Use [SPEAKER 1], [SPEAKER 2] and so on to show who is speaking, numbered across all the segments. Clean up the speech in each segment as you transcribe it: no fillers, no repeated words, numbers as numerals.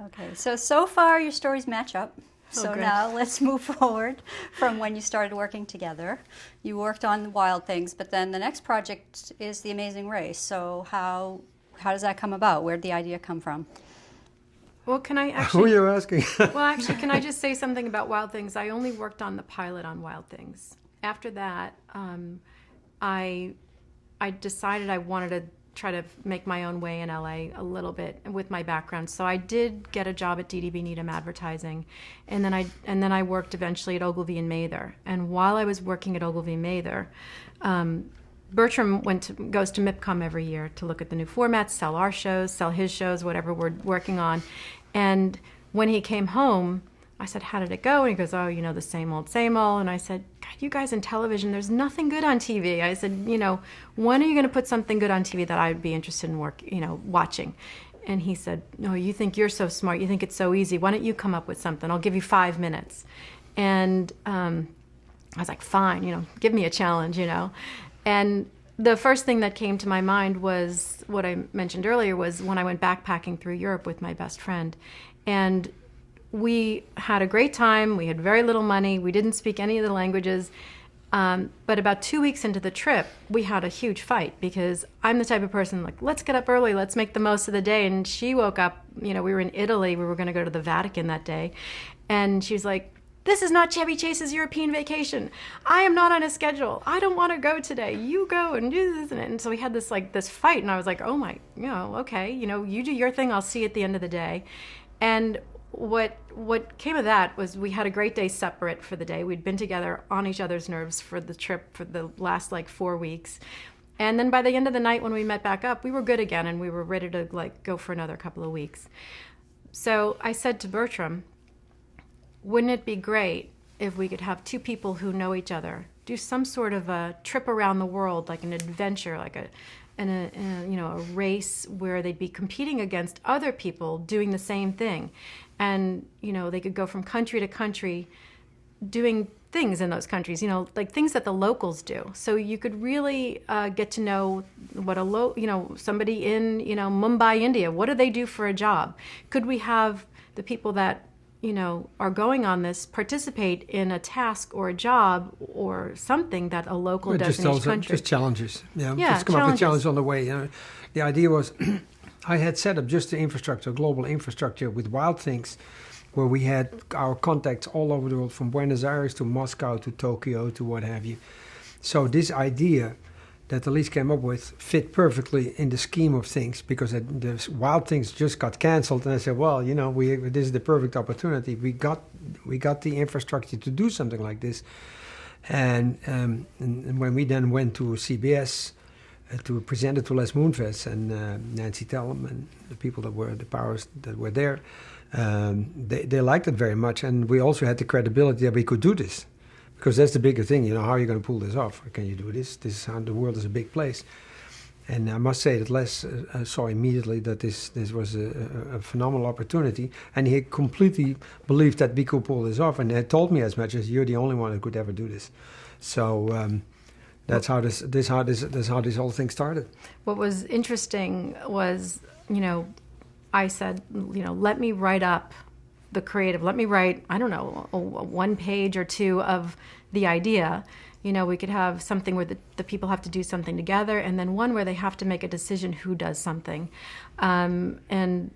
[SPEAKER 1] Okay, so far your stories match up. So
[SPEAKER 2] good.
[SPEAKER 1] now let's move forward from when you started working together. You worked on Wild Things, but then the next project is The Amazing Race. So how does that come about? Where did the idea come from?
[SPEAKER 2] Well, can I
[SPEAKER 3] Who are
[SPEAKER 2] actually...
[SPEAKER 3] you asking?
[SPEAKER 2] Well, actually, can I just say something about Wild Things? I only worked on the pilot on Wild Things. After that, I decided I wanted to try to make my own way in LA a little bit with my background. So I did get a job at DDB Needham Advertising, and then I worked eventually at Ogilvy and Mather. And while I was working at Ogilvy and Mather, Bertram goes to MIPCOM every year to look at the new formats, sell our shows, sell his shows, whatever we're working on. And when he came home, I said, how did it go? And he goes, oh, the same old, same old. And I said, God, you guys in television, there's nothing good on TV. I said, when are you going to put something good on TV that I'd be interested in watching? And he said, no, you think you're so smart. You think it's so easy. Why don't you come up with something? I'll give you 5 minutes. And I was like, fine, give me a challenge, And the first thing that came to my mind was what I mentioned earlier, was when I went backpacking through Europe with my best friend. And we had a great time. We had very little money. We didn't speak any of the languages. But about 2 weeks into the trip, we had a huge fight because I'm the type of person like, let's get up early. Let's make the most of the day. And she woke up, we were in Italy. We were going to go to the Vatican that day. And she was like, this is not Chevy Chase's European vacation. I am not on a schedule. I don't want to go today. You go and do this. And so we had this fight. And I was like, oh my, okay, you do your thing. I'll see you at the end of the day. And what came of that was we had a great day separate for the day. We'd been together on each other's nerves for the trip for the last 4 weeks. And then by the end of the night when we met back up, we were good again and we were ready to go for another couple of weeks. So I said to Bertram, wouldn't it be great if we could have two people who know each other do some sort of a trip around the world, like an adventure, like a race where they'd be competing against other people doing the same thing. And, they could go from country to country doing things in those countries, like things that the locals do. So you could really get to know what somebody in, Mumbai, India, what do they do for a job? Could we have the people that are going on this participate in a task or a job or something that a local does in each country?
[SPEAKER 3] Just challenges. Yeah,
[SPEAKER 2] yeah,
[SPEAKER 3] just come up with challenges on the way. The idea was, I had set up just the infrastructure, global infrastructure with Wild Things, where we had our contacts all over the world, from Buenos Aires to Moscow to Tokyo to what have you. So this idea that Elise came up with fit perfectly in the scheme of things, because the Wild Things just got canceled, and I said, well, this is the perfect opportunity. We got the infrastructure to do something like this, and when we then went to CBS to present it to Les Moonves and Nancy Tellem and the people the powers that were there, they liked it very much, and we also had the credibility that we could do this. Because that's the bigger thing, how are you going to pull this off? Can you do this? The world is a big place. And I must say that Les saw immediately that this was a phenomenal opportunity, and he completely believed that we could pull this off, and he told me as much as, you're the only one who could ever do this. So that's how this whole thing started.
[SPEAKER 2] What was interesting was, I said, let me write up the creative. Let me write, I don't know, a 1 page or 2 of the idea. We could have something where the people have to do something together, and then one where they have to make a decision who does something. And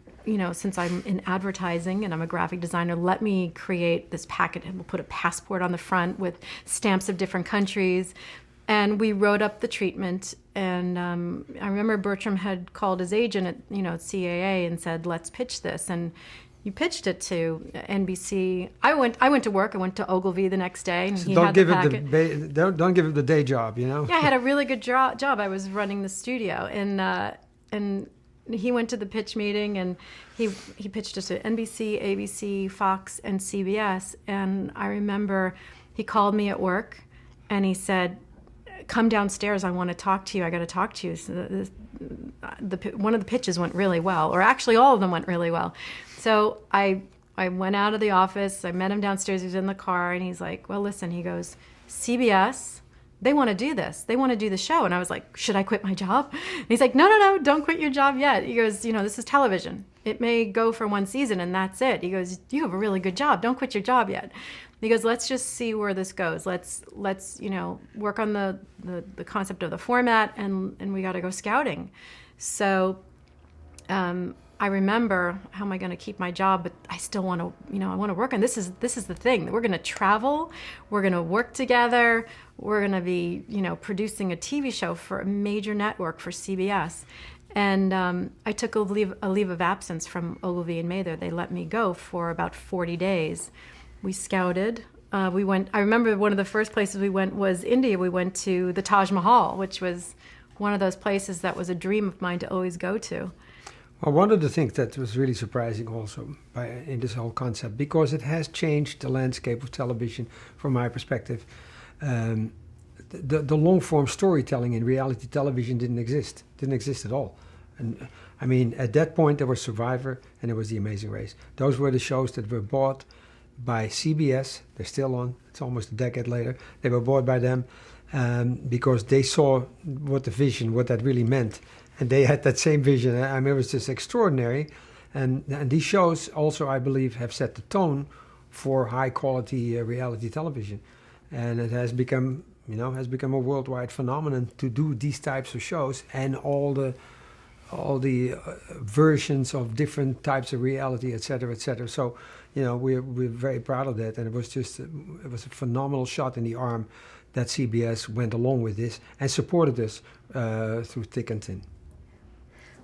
[SPEAKER 2] since I'm in advertising and I'm a graphic designer, let me create this packet, and we'll put a passport on the front with stamps of different countries. And we wrote up the treatment. And I remember Bertram had called his agent at CAA and said, let's pitch this. And you pitched it to NBC. I went to work. I went to Ogilvy the next day, and
[SPEAKER 3] so
[SPEAKER 2] he had the packet.
[SPEAKER 3] Don't give it the day job,
[SPEAKER 2] Yeah, I had a really good job. I was running the studio, and he went to the pitch meeting, and he pitched us to NBC, ABC, Fox, and CBS. And I remember he called me at work, and he said, come downstairs. I want to talk to you. I got to talk to you. So one of the pitches went really well, or actually all of them went really well. So I went out of the office. I met him downstairs. He was in the car, and he's like, well, listen, he goes, CBS they want to do this. They want to do the show. And I was like, should I quit my job? And he's like, no, don't quit your job yet. He goes, this is television. It may go for one season and that's it. He goes, you have a really good job. Don't quit your job yet. He goes, let's just see where this goes. Let's work on the concept of the format, and we got to go scouting. So I remember, how am I going to keep my job? But I still want to, I want to work. And this is the thing. We're going to travel. We're going to work together. We're going to be, producing a TV show for a major network for CBS. And I took a leave of absence from Ogilvy and Mather. They let me go for about 40 days. We scouted. I remember one of the first places we went was India. We went to the Taj Mahal, which was one of those places that was a dream of mine to always go to.
[SPEAKER 3] Well, one of the things that was really surprising also in this whole concept, because it has changed the landscape of television from my perspective. The long-form storytelling in reality television didn't exist at all. And I mean, at that point there was Survivor and there was The Amazing Race. Those were the shows that were bought by CBS. They're still on. It's almost a decade later. They were bought by them because they saw what that really meant. And they had that same vision. I mean, it was just extraordinary. And these shows also, I believe, have set the tone for high-quality reality television. And it has become a worldwide phenomenon to do these types of shows and all the versions of different types of reality, et cetera, et cetera. So, we're very proud of that. And it was a phenomenal shot in the arm that CBS went along with this and supported us through thick and thin.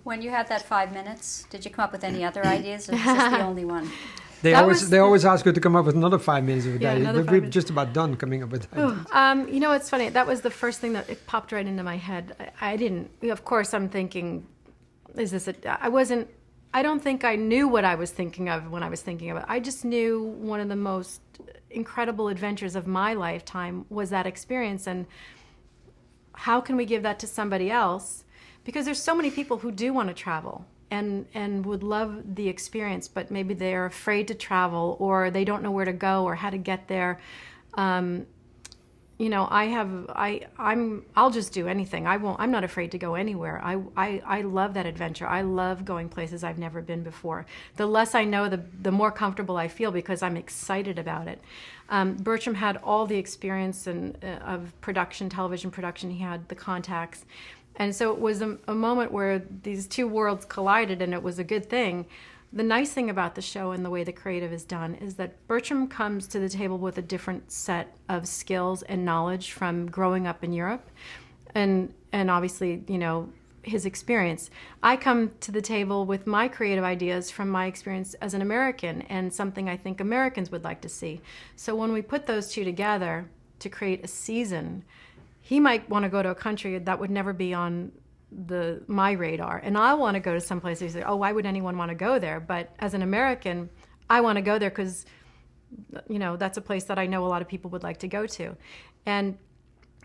[SPEAKER 1] When you had that 5 minutes, did you come up with any other ideas, or was this the only one?
[SPEAKER 3] They always ask you to come up with another 5 minutes of ideas.
[SPEAKER 2] We're
[SPEAKER 3] just about done coming up with ideas.
[SPEAKER 2] It's funny. That was the first thing that it popped right into my head. I didn't. Of course, I'm thinking, is this I don't think I knew what I was thinking of when I was thinking of it. I just knew one of the most incredible adventures of my lifetime was that experience, and how can we give that to somebody else? Because there's so many people who do want to travel and would love the experience, but maybe they're afraid to travel, or they don't know where to go or how to get there. I'll just do anything. I'm not afraid to go anywhere. I love that adventure. I love going places I've never been before. The less I know, the more comfortable I feel because I'm excited about it. Bertram had all the experience of television production. He had the contacts. And so it was a moment where these two worlds collided, and it was a good thing. The nice thing about the show and the way the creative is done is that Bertram comes to the table with a different set of skills and knowledge from growing up in Europe, and obviously, his experience. I come to the table with my creative ideas from my experience as an American and something I think Americans would like to see. So when we put those two together to create a season, he might want to go to a country that would never be on my radar, and I want to go to some place. He's like, oh, why would anyone want to go there? But as an American, I want to go there because, that's a place that I know a lot of people would like to go to, and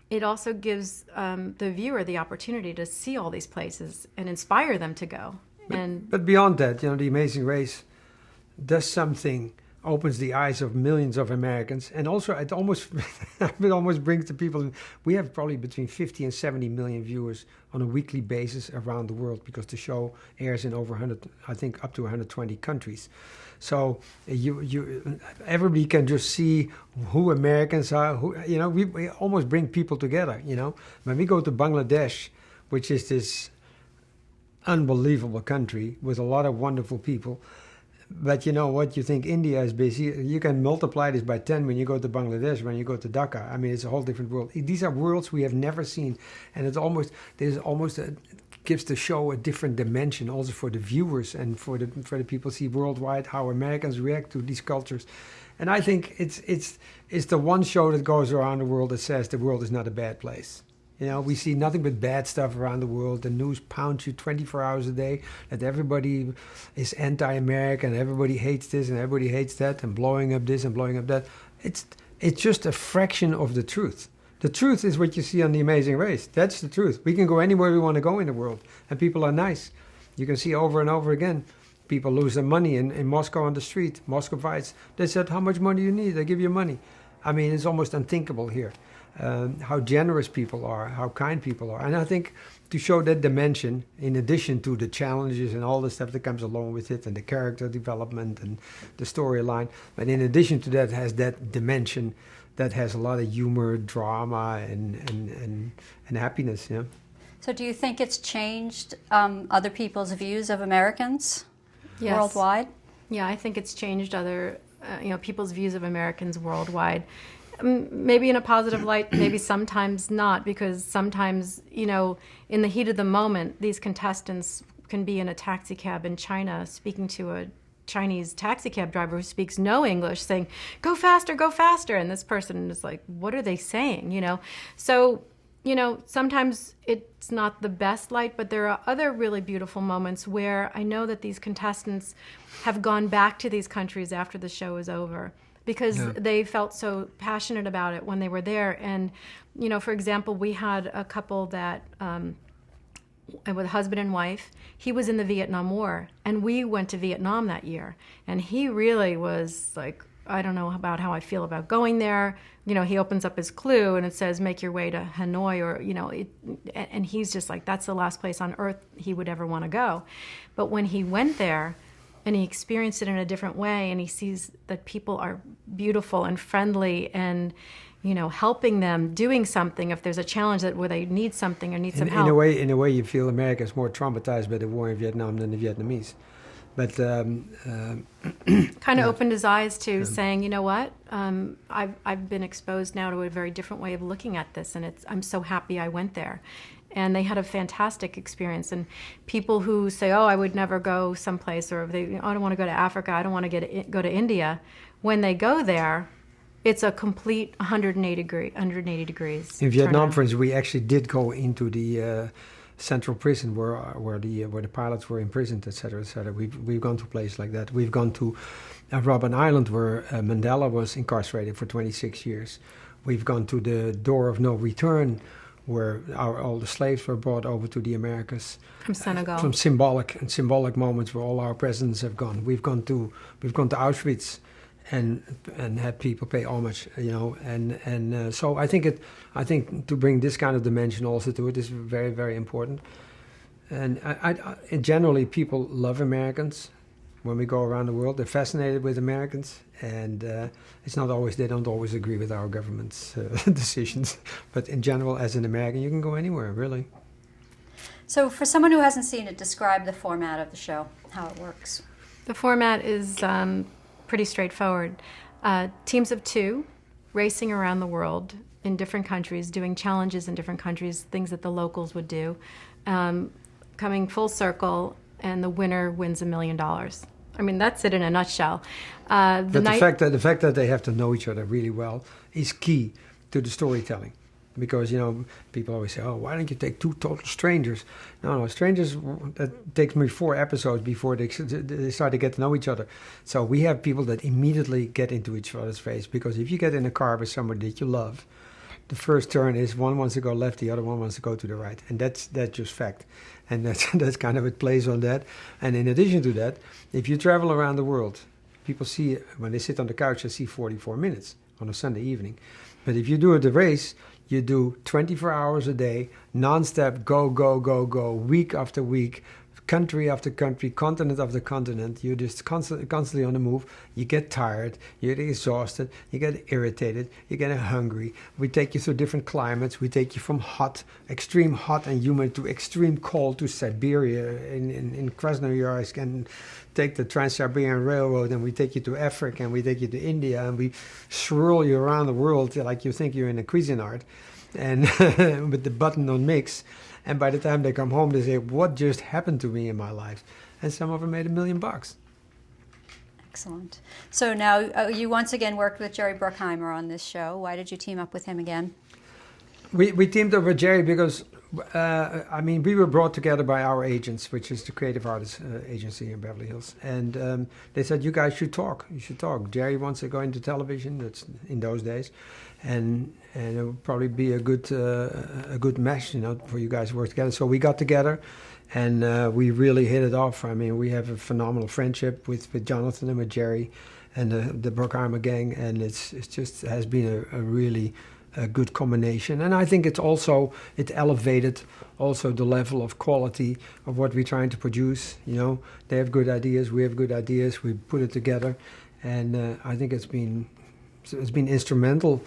[SPEAKER 2] it also gives the viewer the opportunity to see all these places and inspire them to go. But
[SPEAKER 3] beyond that, The Amazing Race does something. Opens the eyes of millions of Americans, and also it almost brings the people. We have probably between 50 and 70 million viewers on a weekly basis around the world because the show airs in over 100, I think, up to 120 countries. So everybody can just see who Americans are. We almost bring people together. When we go to Bangladesh, which is this unbelievable country with a lot of wonderful people. But you think India is busy, you can multiply this by 10 when you go to Bangladesh, when you go to Dhaka. I mean, it's a whole different world. These are worlds we have never seen. And gives the show a different dimension also for the viewers and for the people see worldwide how Americans react to these cultures. And I think it's the one show that goes around the world that says the world is not a bad place. We see nothing but bad stuff around the world. The news pounds you 24 hours a day that everybody is anti-American, everybody hates this and everybody hates that, and blowing up this and blowing up that. It's just a fraction of the truth. The truth is what you see on The Amazing Race. That's the truth. We can go anywhere we want to go in the world, and people are nice. You can see over and over again, people lose their money in Moscow on the street. Muscovites, they said, how much money do you need? They give you money. I mean, it's almost unthinkable here. How generous people are, how kind people are. And I think to show that dimension, in addition to the challenges and all the stuff that comes along with it, and the character development and the storyline, but in addition to that, has that dimension that has a lot of humor, drama, and happiness. Yeah.
[SPEAKER 1] So do you think it's changed other people's views of Americans
[SPEAKER 2] Yes.
[SPEAKER 1] worldwide?
[SPEAKER 2] Yeah, I think it's changed other, people's views of Americans worldwide. Maybe in a positive light, maybe sometimes not, because sometimes, in the heat of the moment, these contestants can be in a taxi cab in China speaking to a Chinese taxi cab driver who speaks no English, saying, go faster, and this person is like, what are they saying, So, sometimes it's not the best light, but there are other really beautiful moments where I know that these contestants have gone back to these countries after the show is over, because they felt so passionate about it when they were there. And, for example, we had a couple that, with a husband and wife, he was in the Vietnam War, and we went to Vietnam that year. And he really was like, I don't know about how I feel about going there. He opens up his clue and it says, make your way to Hanoi, or, and he's just like, that's the last place on earth he would ever want to go. But when he went there, and he experienced it in a different way, and he sees that people are beautiful and friendly and, helping them, doing something if there's a challenge where they need something or need some help.
[SPEAKER 3] In a way, you feel America is more traumatized by the war in Vietnam than the Vietnamese. But
[SPEAKER 2] kind of opened his eyes to saying, you know what, I've been exposed now to a very different way of looking at this, and I'm so happy I went there. And they had a fantastic experience. And people who say, oh, I would never go someplace, or I don't want to go to Africa, I don't want to go to India, when they go there, it's a complete 180 degrees.
[SPEAKER 3] In Vietnam, for instance, we actually did go into the central prison where the pilots were imprisoned, etc., etc. We've gone to places like that. We've gone to Robben Island, where Mandela was incarcerated for 26 years. We've gone to the door of no return, where all the slaves were brought over to the Americas.
[SPEAKER 2] From Senegal.
[SPEAKER 3] From symbolic moments where all our presidents have gone. We've gone to Auschwitz, and had people pay homage, so I think to bring this kind of dimension also to it is very, very important. And generally people love Americans. When we go around the world, they're fascinated with Americans, and they don't always agree with our government's decisions. But in general, as an American, you can go anywhere, really.
[SPEAKER 1] So for someone who hasn't seen it, describe the format of the show, how it works.
[SPEAKER 2] The format is pretty straightforward. Teams of two racing around the world in different countries, doing challenges in different countries, things that the locals would do, coming full circle, and the winner wins $1 million. I mean, that's it in a nutshell.
[SPEAKER 3] The fact that they have to know each other really well is key to the storytelling. Because, people always say, oh, why don't you take two total strangers? No, strangers, that takes me 4 episodes before they start to get to know each other. So we have people that immediately get into each other's face. Because if you get in a car with somebody that you love, the first turn is one wants to go left, the other one wants to go to the right. And that's just fact. And that's kind of, it plays on that. And in addition to that, if you travel around the world, people see, when they sit on the couch, they see 44 minutes on a Sunday evening. But if you do the race, you do 24 hours a day, non-stop, go, week after week, country after country, continent after continent. You're just constantly on the move. You get tired, you get exhausted, you get irritated, you get hungry. We take you through different climates. We take you from extreme hot and humid, to extreme cold, to Siberia. In Krasnoyarsk, and take the Trans-Siberian Railroad, and we take you to Africa, and we take you to India, and we swirl you around the world like you think you're in a Cuisinart, and with the button on mix. And by the time they come home, they say, what just happened to me in my life? And some of them made $1 million.
[SPEAKER 1] Excellent. So now you once again worked with Jerry Bruckheimer on this show. Why did you team up with him again?
[SPEAKER 3] We teamed up with Jerry because, we were brought together by our agents, which is the Creative Artists Agency in Beverly Hills. And they said, you guys should talk. You should talk. Jerry wants to go into television. That's in those days. And it would probably be a good mesh, for you guys to work together. So we got together, and we really hit it off. I mean, we have a phenomenal friendship with Jonathan and with Jerry. and the Brockheimer gang, and it's just has been a really good combination. And I think it elevated also the level of quality of what we're trying to produce. You know, they have good ideas, we have good ideas, we put it together, and I think it's been instrumental.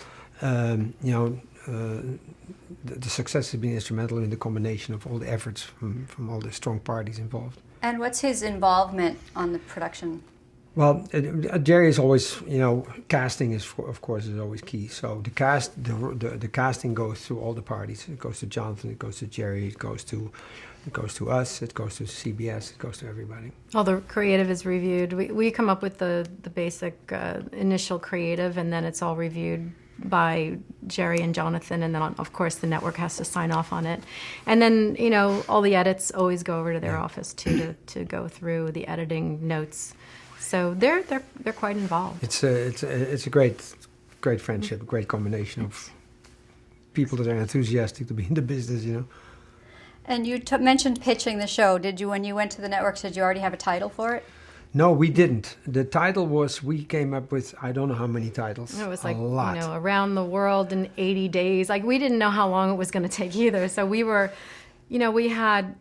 [SPEAKER 3] The success has been instrumental in the combination of all the efforts from all the strong parties involved.
[SPEAKER 1] And what's his involvement on the production?
[SPEAKER 3] Well, Jerry is always, casting is of course always key. So the casting goes through all the parties. It goes to Jonathan, it goes to Jerry, it goes to us, it goes to CBS, it goes to everybody.
[SPEAKER 2] All the creative is reviewed. We come up with the basic initial creative, and then it's all reviewed by Jerry and Jonathan, and then of course the network has to sign off on it. And then all the edits always go over to their office too to go through the editing notes. So they're quite involved.
[SPEAKER 3] It's a great friendship, a great combination of people that are enthusiastic to be in the business,
[SPEAKER 1] And you mentioned pitching the show. Did you, when you went to the network, did you already have a title for it?
[SPEAKER 3] No, we didn't. The title we came up with, I don't know how many titles.
[SPEAKER 2] It was
[SPEAKER 3] a lot.
[SPEAKER 2] Around the world in 80 days. Like, we didn't know how long it was going to take either. So we were, we had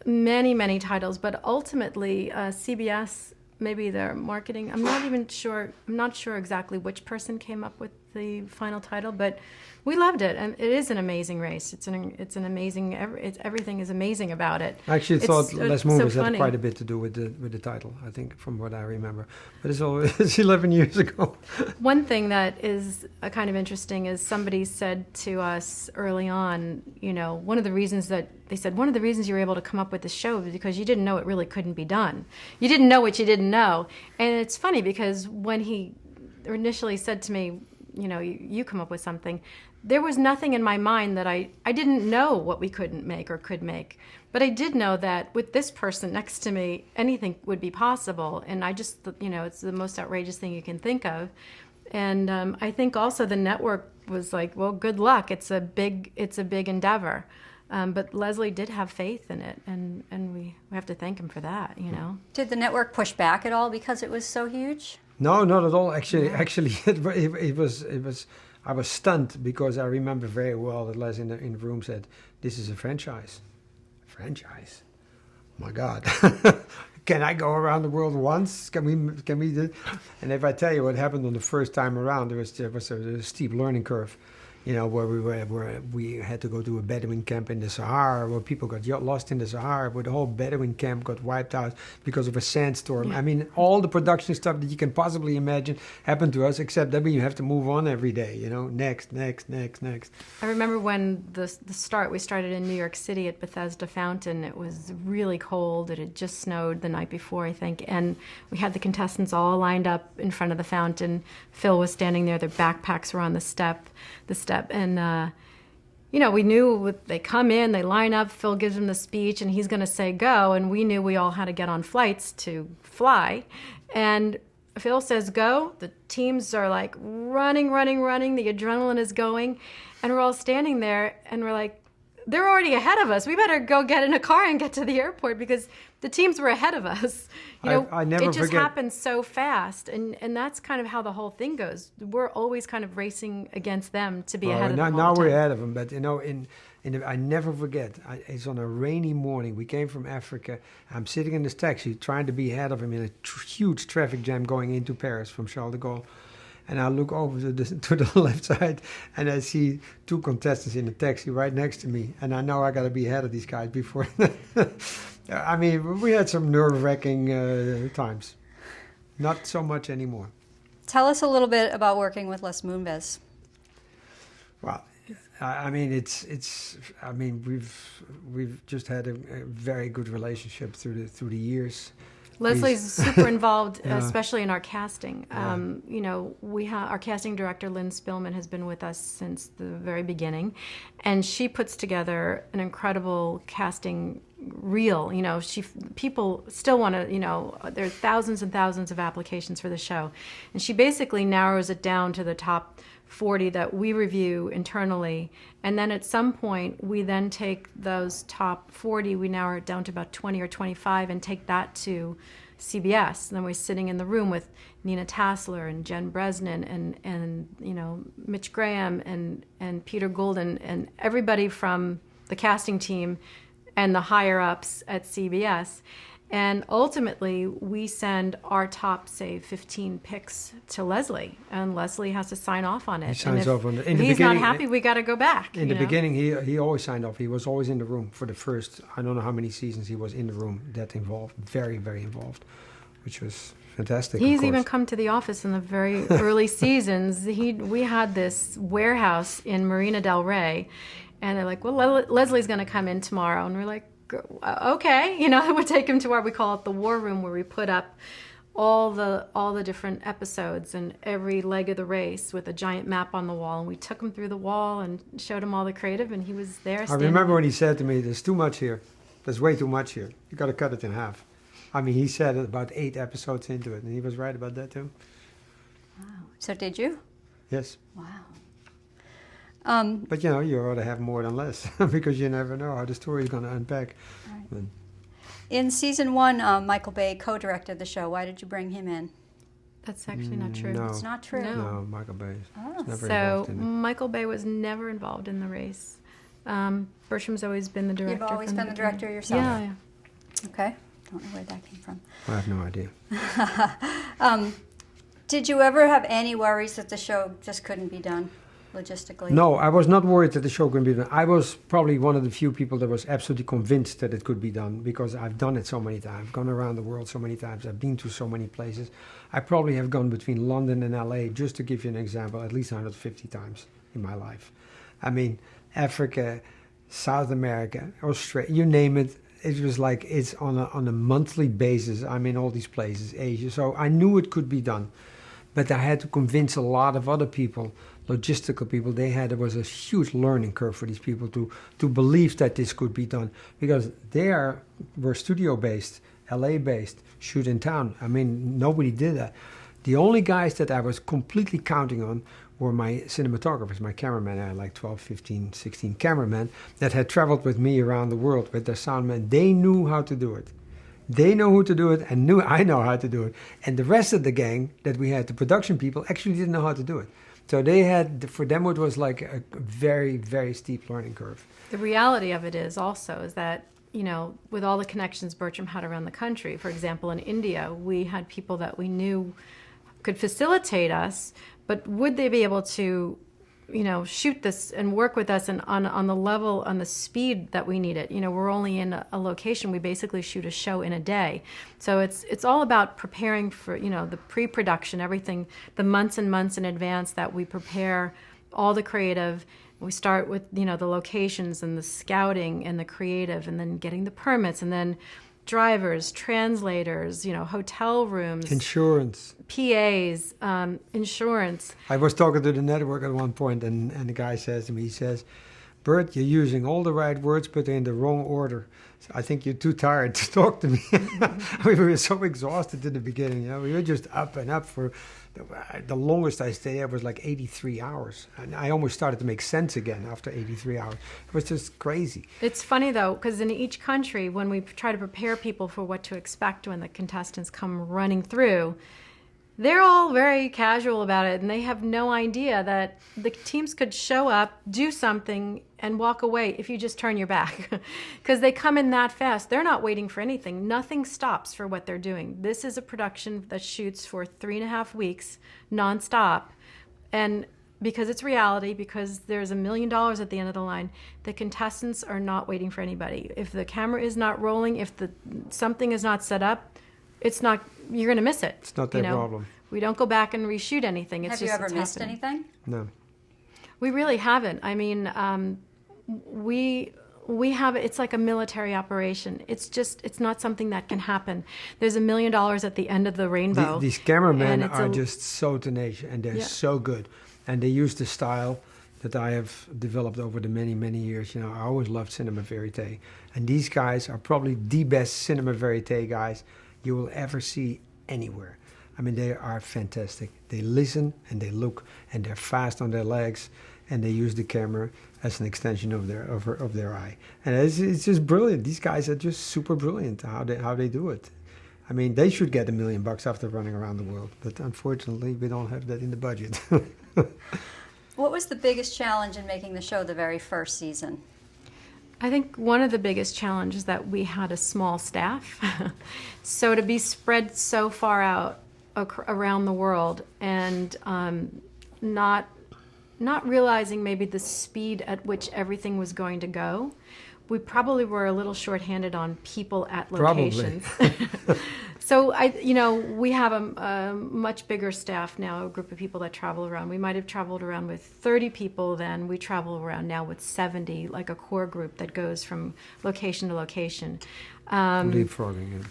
[SPEAKER 2] many, many titles, but ultimately CBS, maybe their marketing, I'm not sure exactly which person came up with the final title, but we loved it, and it is an amazing race. It's an amazing. Everything is amazing about it.
[SPEAKER 3] I actually thought Les Moonves
[SPEAKER 2] so
[SPEAKER 3] had quite a bit to do with the title. I think, from what I remember, but it's 11 years ago.
[SPEAKER 2] One thing that is kind of interesting is somebody said to us early on, one of the reasons you were able to come up with this show was because you didn't know it really couldn't be done. You didn't know what you didn't know, and it's funny because when he initially said to me, you come up with something, there was nothing in my mind that I didn't know what we couldn't make or could make. But I did know that with this person next to me, anything would be possible. And I just, it's the most outrageous thing you can think of. And I think also the network was like, well, good luck. It's a big endeavor. But Leslie did have faith in it, and we have to thank him for that,
[SPEAKER 1] Did the network push back at all because it was so huge?
[SPEAKER 3] No, not at all. Actually, it was. I was stunned because I remember very well that Les in the room said, "This is a franchise." Franchise? Oh my God! Can I go around the world once? Can we do? And if I tell you what happened on the first time around, there was a steep learning curve. Where we had to go to a Bedouin camp in the Sahara, where people got lost in the Sahara, where the whole Bedouin camp got wiped out because of a sandstorm. Yeah. I mean, all the production stuff that you can possibly imagine happened to us, except that you have to move on every day, next.
[SPEAKER 2] I remember when we started in New York City at Bethesda Fountain. It was really cold. It had just snowed the night before, I think, and we had the contestants all lined up in front of the fountain. Phil was standing there. Their backpacks were on the step, and we knew they come in, they line up, Phil gives them the speech, and he's going to say go, and we knew we all had to get on flights to fly, and Phil says go, the teams are like running, the adrenaline is going, and we're all standing there, and we're like, they're already ahead of us. We better go get in a car and get to the airport because the teams were ahead of us.
[SPEAKER 3] I never
[SPEAKER 2] it just
[SPEAKER 3] forget.
[SPEAKER 2] happened so fast, and that's kind of how the whole thing goes. We're always kind of racing against them to be ahead of them.
[SPEAKER 3] Now we're ahead of them, but I never forget. It's on a rainy morning. We came from Africa. I'm sitting in this taxi trying to be ahead of him in a huge traffic jam going into Paris from Charles de Gaulle. And I look over to the left side, and I see two contestants in the taxi right next to me. And I know I got to be ahead of these guys before. I mean, we had some nerve-wracking times. Not so much anymore.
[SPEAKER 1] Tell us a little bit about working with Les Moonves.
[SPEAKER 3] Well, I mean, we've just had a very good relationship through the years.
[SPEAKER 2] Leslie's super involved, especially in our casting. Our casting director, Lynn Spillman, has been with us since the very beginning, and she puts together an incredible casting reel. People still want to, there are thousands and thousands of applications for the show, and she basically narrows it down to the top 40 that we review internally. And then at some point, we then take those top 40, we now are down to about 20 or 25, and take that to CBS. And then we're sitting in the room with Nina Tassler and Jen Bresnan and you know, Mitch Graham and Peter Goulden and everybody from the casting team and the higher ups at CBS. And ultimately, we send our top, say, 15 picks to Leslie, and Leslie has to sign off on it.
[SPEAKER 3] He signs off on it.
[SPEAKER 2] If he's not happy, we got to go back.
[SPEAKER 3] In the beginning, he always signed off. He was always in the room for the first, I don't know how many seasons he was in the room, that involved, very, very involved, which was fantastic.
[SPEAKER 2] He's even come to the office in the very early seasons. We had this warehouse in Marina del Rey, and they're like, well, Leslie's going to come in tomorrow. And we're like, okay, you know, we take him to we call it the war room, where we put up all the different episodes and every leg of the race with a giant map on the wall. And we took him through the wall and showed him all the creative, and he was there.
[SPEAKER 3] I remember when he said to me, there's too much here. There's way too much here. You got to cut it in half. I mean, he said it about 8 episodes into it, and he was right about that too.
[SPEAKER 1] Wow. So did you?
[SPEAKER 3] Yes.
[SPEAKER 1] Wow.
[SPEAKER 3] But you know, you ought to have more than less because you never know how the story is going to unpack.
[SPEAKER 1] Right. In season 1, Michael Bay co-directed the show. Why did you bring him in?
[SPEAKER 2] That's actually not true.
[SPEAKER 3] No.
[SPEAKER 1] It's not true.
[SPEAKER 3] No, Michael Bay.
[SPEAKER 1] Oh.
[SPEAKER 3] Never
[SPEAKER 2] So
[SPEAKER 3] involved in it.
[SPEAKER 2] Michael Bay was never involved in the race. Bertram's always been the director.
[SPEAKER 1] You've always
[SPEAKER 2] from
[SPEAKER 1] been the director
[SPEAKER 2] beginning.
[SPEAKER 1] yourself.
[SPEAKER 2] Yeah.
[SPEAKER 1] Okay. Don't know where that came from.
[SPEAKER 3] I have no idea.
[SPEAKER 1] Did you ever have any worries that the show just couldn't be done logistically?
[SPEAKER 3] No, I was not worried that the show couldn't be done. I was probably one of the few people that was absolutely convinced that it could be done because I've done it so many times, gone around the world so many times, I've been to so many places. I probably have gone between London and LA, just to give you an example, at least 150 times in my life. I mean, Africa, South America, Australia, you name it. It was like it's on a monthly basis. I'm in all these places, Asia. So I knew it could be done. But I had to convince a lot of other people, logistical people. There was a huge learning curve for these people to believe that this could be done. Because were studio-based, LA-based, shoot in town. I mean, nobody did that. The only guys that I was completely counting on were my cinematographers, my cameramen. I had like 12, 15, 16 cameramen that had traveled with me around the world with their soundmen. They knew how to do it. They know who to do it and knew I know how to do it. And the rest of the gang that we had, the production people, actually didn't know how to do it. So for them it was like a very, very steep learning curve.
[SPEAKER 2] The reality of it is that, you know, with all the connections Bertram had around the country, for example, in India, we had people that we knew could facilitate us, but would they be able to, you know, shoot this and work with us and on the level, on the speed that we need it? You know, we're only in a location, we basically shoot a show in a day. So it's all about preparing for, you know, the pre-production, everything, the months and months in advance that we prepare all the creative. We start with, you know, the locations and the scouting and the creative, and then getting the permits, and then drivers, translators, you know, hotel rooms,
[SPEAKER 3] insurance,
[SPEAKER 2] PAs, insurance.
[SPEAKER 3] I was talking to the network at one point, and the guy says to me, he says, Bert, you're using all the right words, but they're in the wrong order. So I think you're too tired to talk to me. We were so exhausted in the beginning. You know, we were just up and up for the longest I stayed there was like 83 hours. And I almost started to make sense again after 83 hours. It was just crazy.
[SPEAKER 2] It's funny, though, because in each country, when we try to prepare people for what to expect when the contestants come running through, they're all very casual about it, and they have no idea that the teams could show up, do something, and walk away if you just turn your back. Because they come in that fast. They're not waiting for anything. Nothing stops for what they're doing. This is a production that shoots for 3.5 weeks, nonstop. And because it's reality, because there's $1 million at the end of the line, the contestants are not waiting for anybody. If the camera is not rolling, if something is not set up, you're going to miss it.
[SPEAKER 3] It's not their problem.
[SPEAKER 2] We don't go back and reshoot anything.
[SPEAKER 1] Have you ever missed anything?
[SPEAKER 3] No.
[SPEAKER 2] We really haven't. I mean, we have, it's like a military operation. It's not something that can happen. There's $1 million at the end of the rainbow.
[SPEAKER 3] These cameramen are just so tenacious, and they're so good. And they use the style that I have developed over the many, many years. You know, I always loved cinema verite. And these guys are probably the best cinema verite guys you will ever see anywhere. I mean, they are fantastic. They listen and they look, and they're fast on their legs, and they use the camera as an extension of their eye. And it's just brilliant. These guys are just super brilliant how they do it. I mean, they should get $1 million after running around the world, but unfortunately, we don't have that in the budget.
[SPEAKER 1] What was the biggest challenge in making the show the very first season?
[SPEAKER 2] I think one of the biggest challenges that we had a small staff. So to be spread so far out around the world and not realizing maybe the speed at which everything was going to go, we probably were a little shorthanded on people at locations. So we have a much bigger staff now, a group of people that travel around. We might have traveled around with 30 people then. We travel around now with 70, like a core group that goes from location to location.
[SPEAKER 3] Leapfrogging, yeah.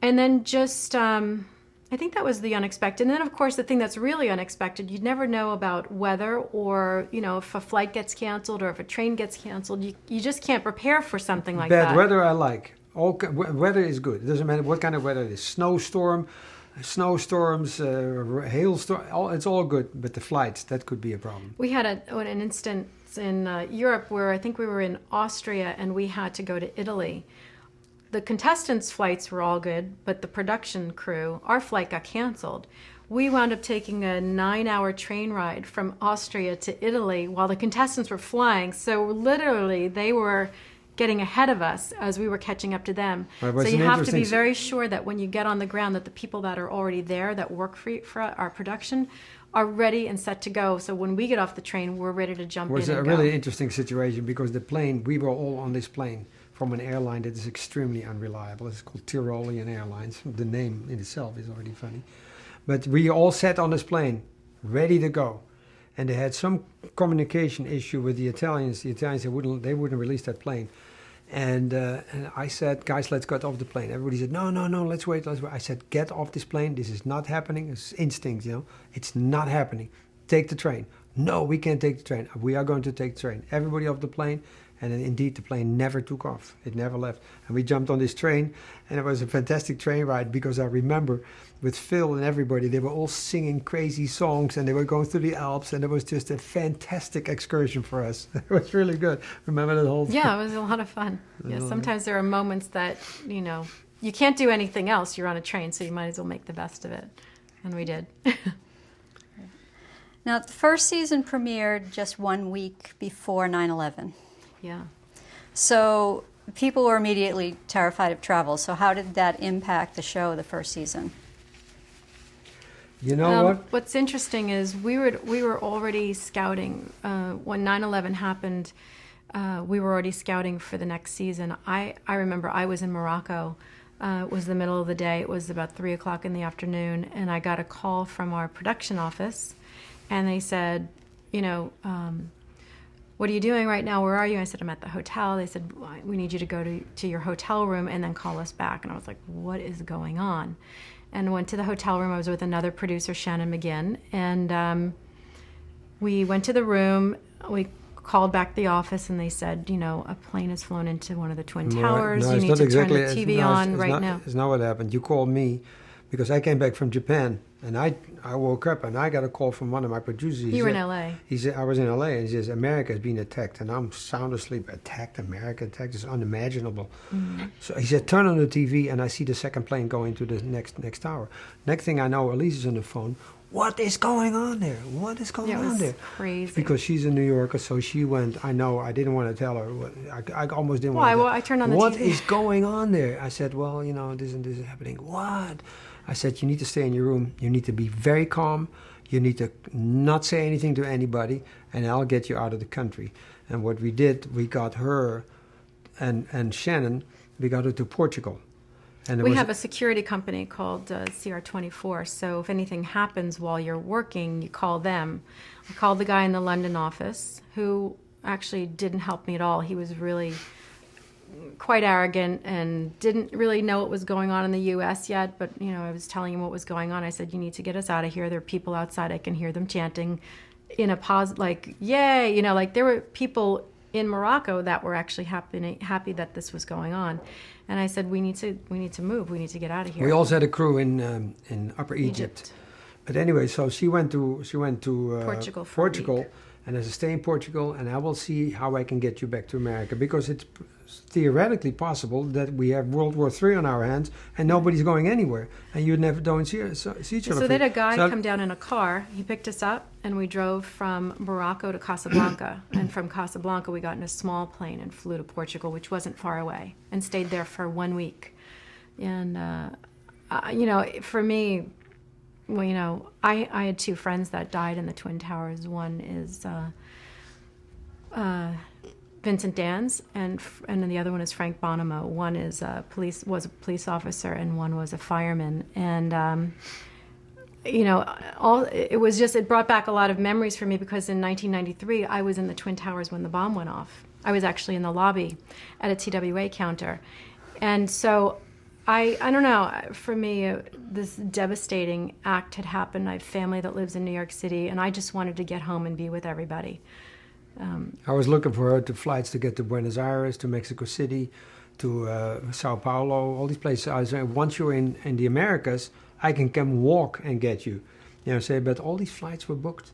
[SPEAKER 2] And then just, I think that was the unexpected. And then, of course, the thing that's really unexpected, you'd never know about weather or, if a flight gets canceled or if a train gets canceled. You just can't prepare for something like that.
[SPEAKER 3] Bad weather I like. Weather is good. It doesn't matter what kind of weather it is. Snowstorms, hailstorm, it's all good. But the flights, that could be a problem.
[SPEAKER 2] We had an instance in Europe where I think we were in Austria and we had to go to Italy. The contestants' flights were all good, but the production crew, our flight got canceled. We wound up taking a 9-hour train ride from Austria to Italy while the contestants were flying. So literally, they were getting ahead of us as we were catching up to them.
[SPEAKER 3] Well,
[SPEAKER 2] so you have to be very sure that when you get on the ground that the people that are already there that work for our production are ready and set to go. So when we get off the train, we're ready to jump in and go.
[SPEAKER 3] It was a really interesting situation because we were all on this plane from an airline that is extremely unreliable. It's called Tyrolean Airlines. The name in itself is already funny. But we all sat on this plane, ready to go. And they had some communication issue with the Italians. The Italians, they wouldn't release that plane. And I said, guys, let's get off the plane. Everybody said, no, let's wait. I said, get off this plane. This is not happening. It's instinct, It's not happening. Take the train. No, we can't take the train. We are going to take the train. Everybody off the plane. And then indeed, the plane never took off. It never left. And we jumped on this train, and it was a fantastic train ride because I remember with Phil and everybody, they were all singing crazy songs, and they were going through the Alps, and it was just a fantastic excursion for us. It was really good. Remember that whole thing?
[SPEAKER 2] Yeah, it was a lot of fun. Yeah, sometimes there are moments that, you can't do anything else. You're on a train, so you might as well make the best of it. And we did.
[SPEAKER 1] Now, the first season premiered just 1 week before 9/11.
[SPEAKER 2] Yeah.
[SPEAKER 1] So people were immediately terrified of travel. So how did that impact the show the first season?
[SPEAKER 3] You know what?
[SPEAKER 2] What's interesting is we were already scouting when 9/11 happened. We were already scouting for the next season. I remember I was in Morocco. It was the middle of the day. It was about 3:00 in the afternoon, and I got a call from our production office, and they said, what are you doing right now? Where are you? I said, I'm at the hotel. They said, we need you to go to your hotel room and then call us back. And I was like, what is going on? And I went to the hotel room. I was with another producer, Shannon McGinn. And we went to the room. We called back the office, and they said, a plane has flown into one of the Twin Towers.
[SPEAKER 3] No,
[SPEAKER 2] you need to turn the TV on
[SPEAKER 3] right
[SPEAKER 2] now.
[SPEAKER 3] It's not what happened. You called me because I came back from Japan. And I woke up and I got a call from one of my producers.
[SPEAKER 2] You were in L.A.
[SPEAKER 3] He said, I was in L.A. and he says, America is being attacked. And I'm sound asleep. America attacked is unimaginable. Mm-hmm. So he said, turn on the TV and I see the second plane going to the next tower. Next thing I know, Elise is on the phone. What is going on there? What is going on there?
[SPEAKER 2] Crazy.
[SPEAKER 3] Because she's a New Yorker, so she went, I didn't want to tell her. I almost didn't want to tell her.
[SPEAKER 2] I turned on the TV.
[SPEAKER 3] What is going on there? I said, well, this and this is happening. What? I said, you need to stay in your room. You need to be very calm. You need to not say anything to anybody, and I'll get you out of the country. And what we did, we got her and Shannon, we got her to Portugal. And
[SPEAKER 2] we have a security company called CR24, so if anything happens while you're working, you call them. I called the guy in the London office, who actually didn't help me at all. He was really quite arrogant and didn't really know what was going on in the U.S. yet, but I was telling him what was going on. I said, you need to get us out of here. There are people outside. I can hear them chanting in a pause, like, yay, like there were people in Morocco that were actually happy that this was going on. And I said, we need to move. We need to get out of here.
[SPEAKER 3] We also had a crew in Upper Egypt. But anyway, so she went to
[SPEAKER 2] Portugal for a
[SPEAKER 3] Portugal,
[SPEAKER 2] week.
[SPEAKER 3] and as a stay in Portugal, and I will see how I can get you back to America, because it's theoretically possible that we have World War III on our hands and nobody's going anywhere, and you never don't see each other.
[SPEAKER 2] So they had a guy come down in a car. He picked us up, and we drove from Morocco to Casablanca. And from Casablanca, we got in a small plane and flew to Portugal, which wasn't far away, and stayed there for 1 week. And for me, well, I had 2 friends that died in the Twin Towers. One is Vincent Dans, and then the other one is Frank Bonomo. One is was a police officer, and one was a fireman. And it brought back a lot of memories for me, because in 1993 I was in the Twin Towers when the bomb went off. I was actually in the lobby at a TWA counter, and so I don't know. For me, this devastating act had happened. I have family that lives in New York City, and I just wanted to get home and be with everybody.
[SPEAKER 3] I was looking for her to flights to get to Buenos Aires, to Mexico City, to Sao Paulo, all these places. I was saying, once you're in the Americas, I can come walk and get you. But all these flights were booked.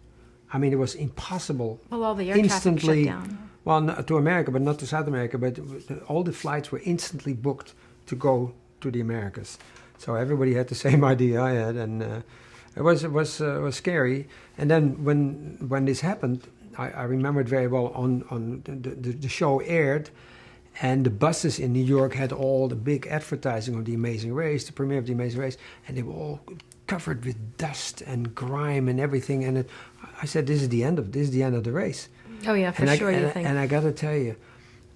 [SPEAKER 3] I mean, it was impossible.
[SPEAKER 2] Well, all the air traffic shut down.
[SPEAKER 3] Well, to America, but not to South America. But all the flights were instantly booked to go to the Americas. So everybody had the same idea I had, and it was scary. And then when this happened, I remember it very well. On the show aired, and the buses in New York had all the big advertising of The Amazing Race, the premiere of The Amazing Race, and they were all covered with dust and grime and everything. And I said, this is the end of the race.
[SPEAKER 2] Oh yeah, for sure.
[SPEAKER 3] And I got to tell you,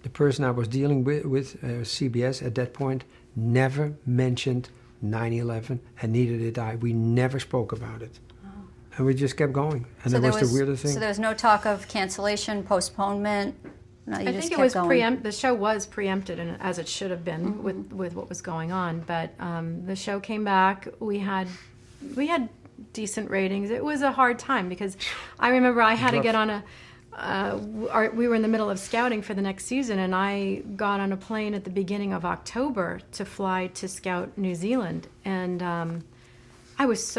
[SPEAKER 3] the person I was dealing with CBS at that point, never mentioned 9/11, and neither did I. We never spoke about it. And we just kept going. And that was the weirdest thing.
[SPEAKER 1] So there was no talk of cancellation, postponement? No,
[SPEAKER 2] I think it was the show was preempted, and as it should have been with what was going on. But the show came back. We had decent ratings. It was a hard time, because I remember I had to get on we were in the middle of scouting for the next season, and I got on a plane at the beginning of October to fly to scout New Zealand, and I was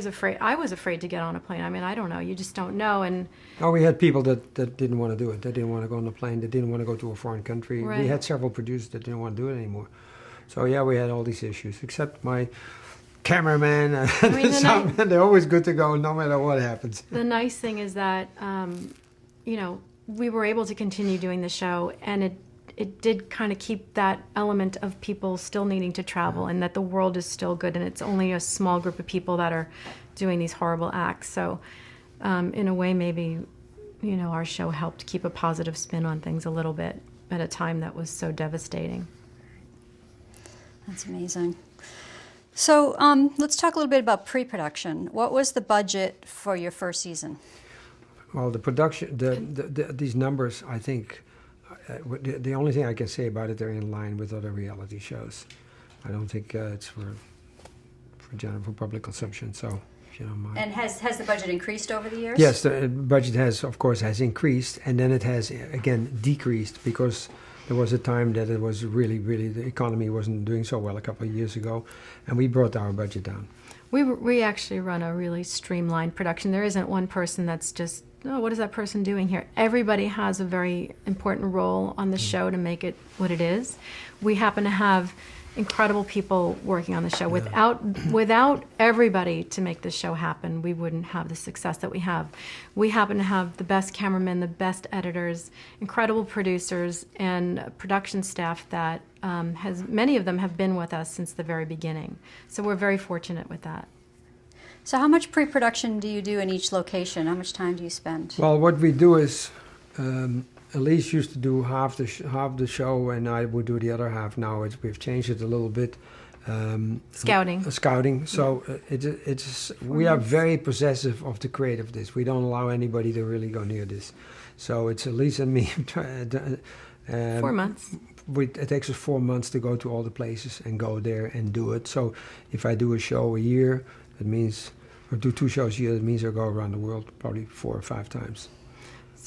[SPEAKER 2] afraid. I was afraid to get on a plane. I mean, I don't know. You just don't know. And
[SPEAKER 3] we had people that didn't want to do it. They didn't want to go on the plane. They didn't want to go to a foreign country.
[SPEAKER 2] Right.
[SPEAKER 3] We had several producers that didn't want to do it anymore. So yeah, we had all these issues. Except my cameraman and soundman, they're always good to go no matter what happens.
[SPEAKER 2] The nice thing is that we were able to continue doing the show, and it did kind of keep that element of people still needing to travel, and that the world is still good, and it's only a small group of people that are doing these horrible acts. So in a way, maybe our show helped keep a positive spin on things a little bit at a time that was so devastating.
[SPEAKER 1] That's amazing. So let's talk a little bit about pre-production. What was the budget for your first season?
[SPEAKER 3] Well, the production, these numbers, I think, the only thing I can say about it, they're in line with other reality shows. I don't think it's for public consumption. So, if you don't mind.
[SPEAKER 1] And has the budget increased over the years?
[SPEAKER 3] Yes, the budget has increased, and then it has again decreased, because there was a time that it was really the economy wasn't doing so well a couple of years ago, and we brought our budget down.
[SPEAKER 2] We actually run a really streamlined production. There isn't one person that's just, what is that person doing here? Everybody has a very important role on the show to make it what it is. We happen to have incredible people working on the show. Without everybody to make the show happen, we wouldn't have the success that we have. We happen to have the best cameramen, the best editors, incredible producers, and production staff that many of them have been with us since the very beginning. So we're very fortunate with that.
[SPEAKER 1] So how much pre-production do you do in each location? How much time do you spend?
[SPEAKER 3] Well, what we do is, Elise used to do half the show, and I would do the other half. Now we've changed it a little bit. Scouting. So we are very possessive of the creative. We don't allow anybody to really go near this. So it's Elise and me.
[SPEAKER 2] 4 months.
[SPEAKER 3] It takes us 4 months to go to all the places and go there and do it. So if I do a show a year, that means, or do 2 shows a year, that means I go around the world probably 4 or 5 times.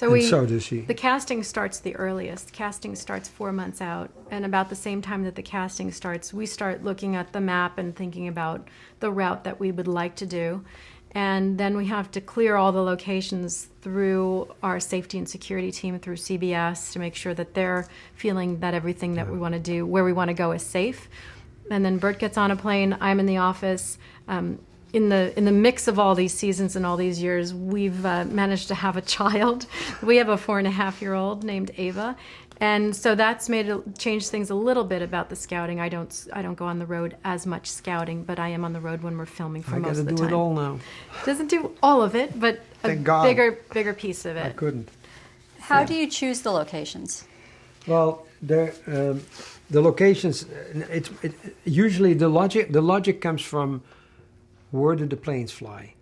[SPEAKER 2] So
[SPEAKER 3] and so does she.
[SPEAKER 2] The casting starts the earliest. Casting starts 4 months out, and about the same time that the casting starts, we start looking at the map and thinking about the route that we would like to do. And then we have to clear all the locations through our safety and security team, through CBS, to make sure that they're feeling that everything that we want to do, where we want to go, is safe. And then Bert gets on a plane, I'm in the office. In the mix of all these seasons and all these years, we've managed to have a child. We have a 4.5-year-old named Ava, and so that's changed things a little bit about the scouting. I don't go on the road as much scouting, but I am on the road when we're filming for most of the time.
[SPEAKER 3] I got to do it all now.
[SPEAKER 2] Doesn't do all of it, but
[SPEAKER 3] Thank
[SPEAKER 2] a
[SPEAKER 3] God.
[SPEAKER 2] bigger piece of it.
[SPEAKER 3] I couldn't.
[SPEAKER 1] How do you choose the locations?
[SPEAKER 3] Well, the locations. Usually the logic comes from where do the planes fly,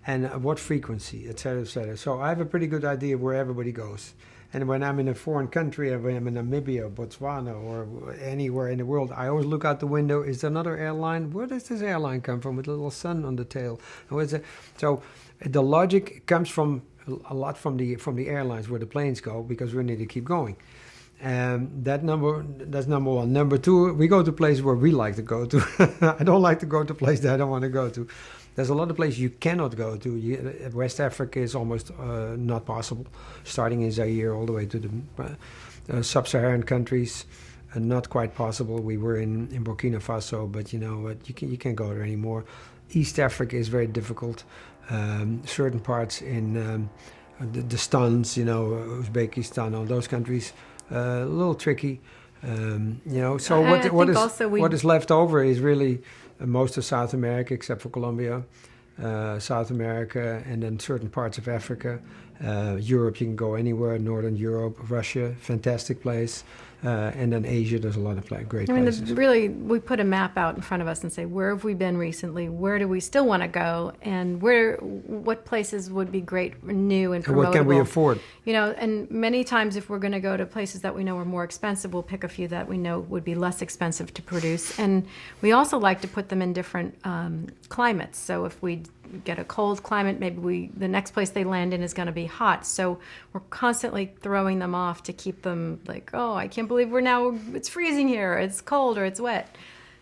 [SPEAKER 3] and at what frequency, et cetera, et cetera. So I have a pretty good idea of where everybody goes. And when I'm in a foreign country, when I'm in Namibia, Botswana, or anywhere in the world, I always look out the window. Is there another airline? Where does this airline come from with a little sun on the tail? And what is it? So the logic comes from a lot from the airlines where the planes go, because we need to keep going. That's number one. Number two, we go to places where we like to go to. I don't like to go to places that I don't want to go to. There's a lot of places you cannot go to. West Africa is almost not possible, starting in Zaire all the way to the sub-Saharan countries. Not quite possible. We were in Burkina Faso, but you know what? You can't go there anymore. East Africa is very difficult. Certain parts in the Stans, Uzbekistan, all those countries, a little tricky. So what is left over is really most of South America, except for Colombia, South America, and then certain parts of Africa. Europe, you can go anywhere. Northern Europe, Russia, fantastic place. And then Asia, there's a lot of great places.
[SPEAKER 2] We put a map out in front of us and say, where have we been recently? Where do we still want to go? And what places would be great, new, and promotable?
[SPEAKER 3] And what can we afford?
[SPEAKER 2] And many times if we're going to go to places that we know are more expensive, we'll pick a few that we know would be less expensive to produce. And we also like to put them in different climates. So if we get a cold climate, maybe the next place they land in is going to be hot. So we're constantly throwing them off to keep them like, oh, I can't believe it's freezing here, it's cold, or it's wet.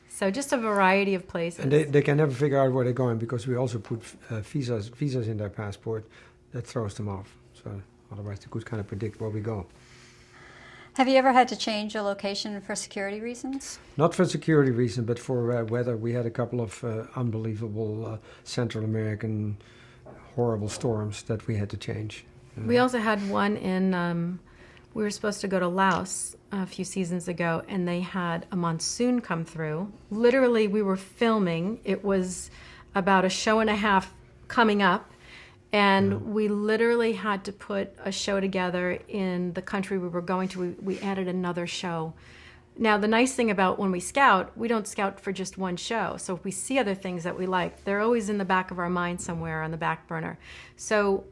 [SPEAKER 2] So just a variety of places.
[SPEAKER 3] And they can never figure out where they're going, because we also put visas in their passport. That throws them off. So otherwise they could kind of predict where we go.
[SPEAKER 1] Have you ever had to change a location for security reasons?
[SPEAKER 3] Not for security reasons, but for weather. We had a couple of unbelievable Central American horrible storms that we had to change.
[SPEAKER 2] We also had one we were supposed to go to Laos a few seasons ago, and they had a monsoon come through. Literally, we were filming. It was about a show and a half coming up, and we literally had to put a show together in the country we were going to. We added another show. Now, the nice thing about when we scout, we don't scout for just one show. So if we see other things that we like, they're always in the back of our mind somewhere on the back burner. So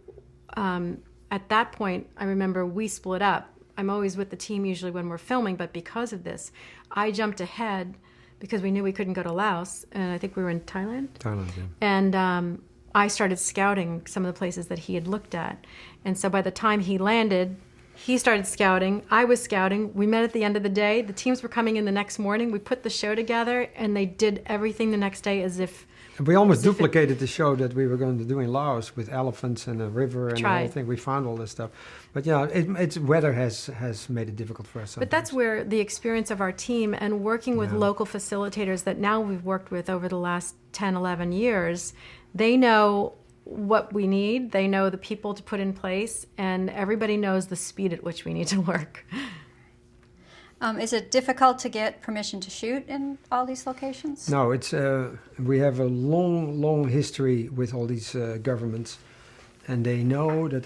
[SPEAKER 2] at that point, I remember we split up. I'm always with the team usually when we're filming, but because of this, I jumped ahead because we knew we couldn't go to Laos, and I think we were in Thailand.
[SPEAKER 3] Thailand, yeah.
[SPEAKER 2] And I started scouting some of the places that he had looked at. And so by the time he landed, he started scouting. I was scouting. We met at the end of the day. The teams were coming in the next morning. We put the show together, and they did everything the next day as if...
[SPEAKER 3] And we almost duplicated the show that we were going to do in Laos with elephants and a river and the whole thing. We found all this stuff. But it's weather has made it difficult for us sometimes.
[SPEAKER 2] But that's where the experience of our team and working with local facilitators that now we've worked with over the last 10, 11 years, they know what we need. They know the people to put in place, and everybody knows the speed at which we need to work.
[SPEAKER 1] Is it difficult to get permission to shoot in all these locations?
[SPEAKER 3] No, it's we have a long history with all these governments, and they know that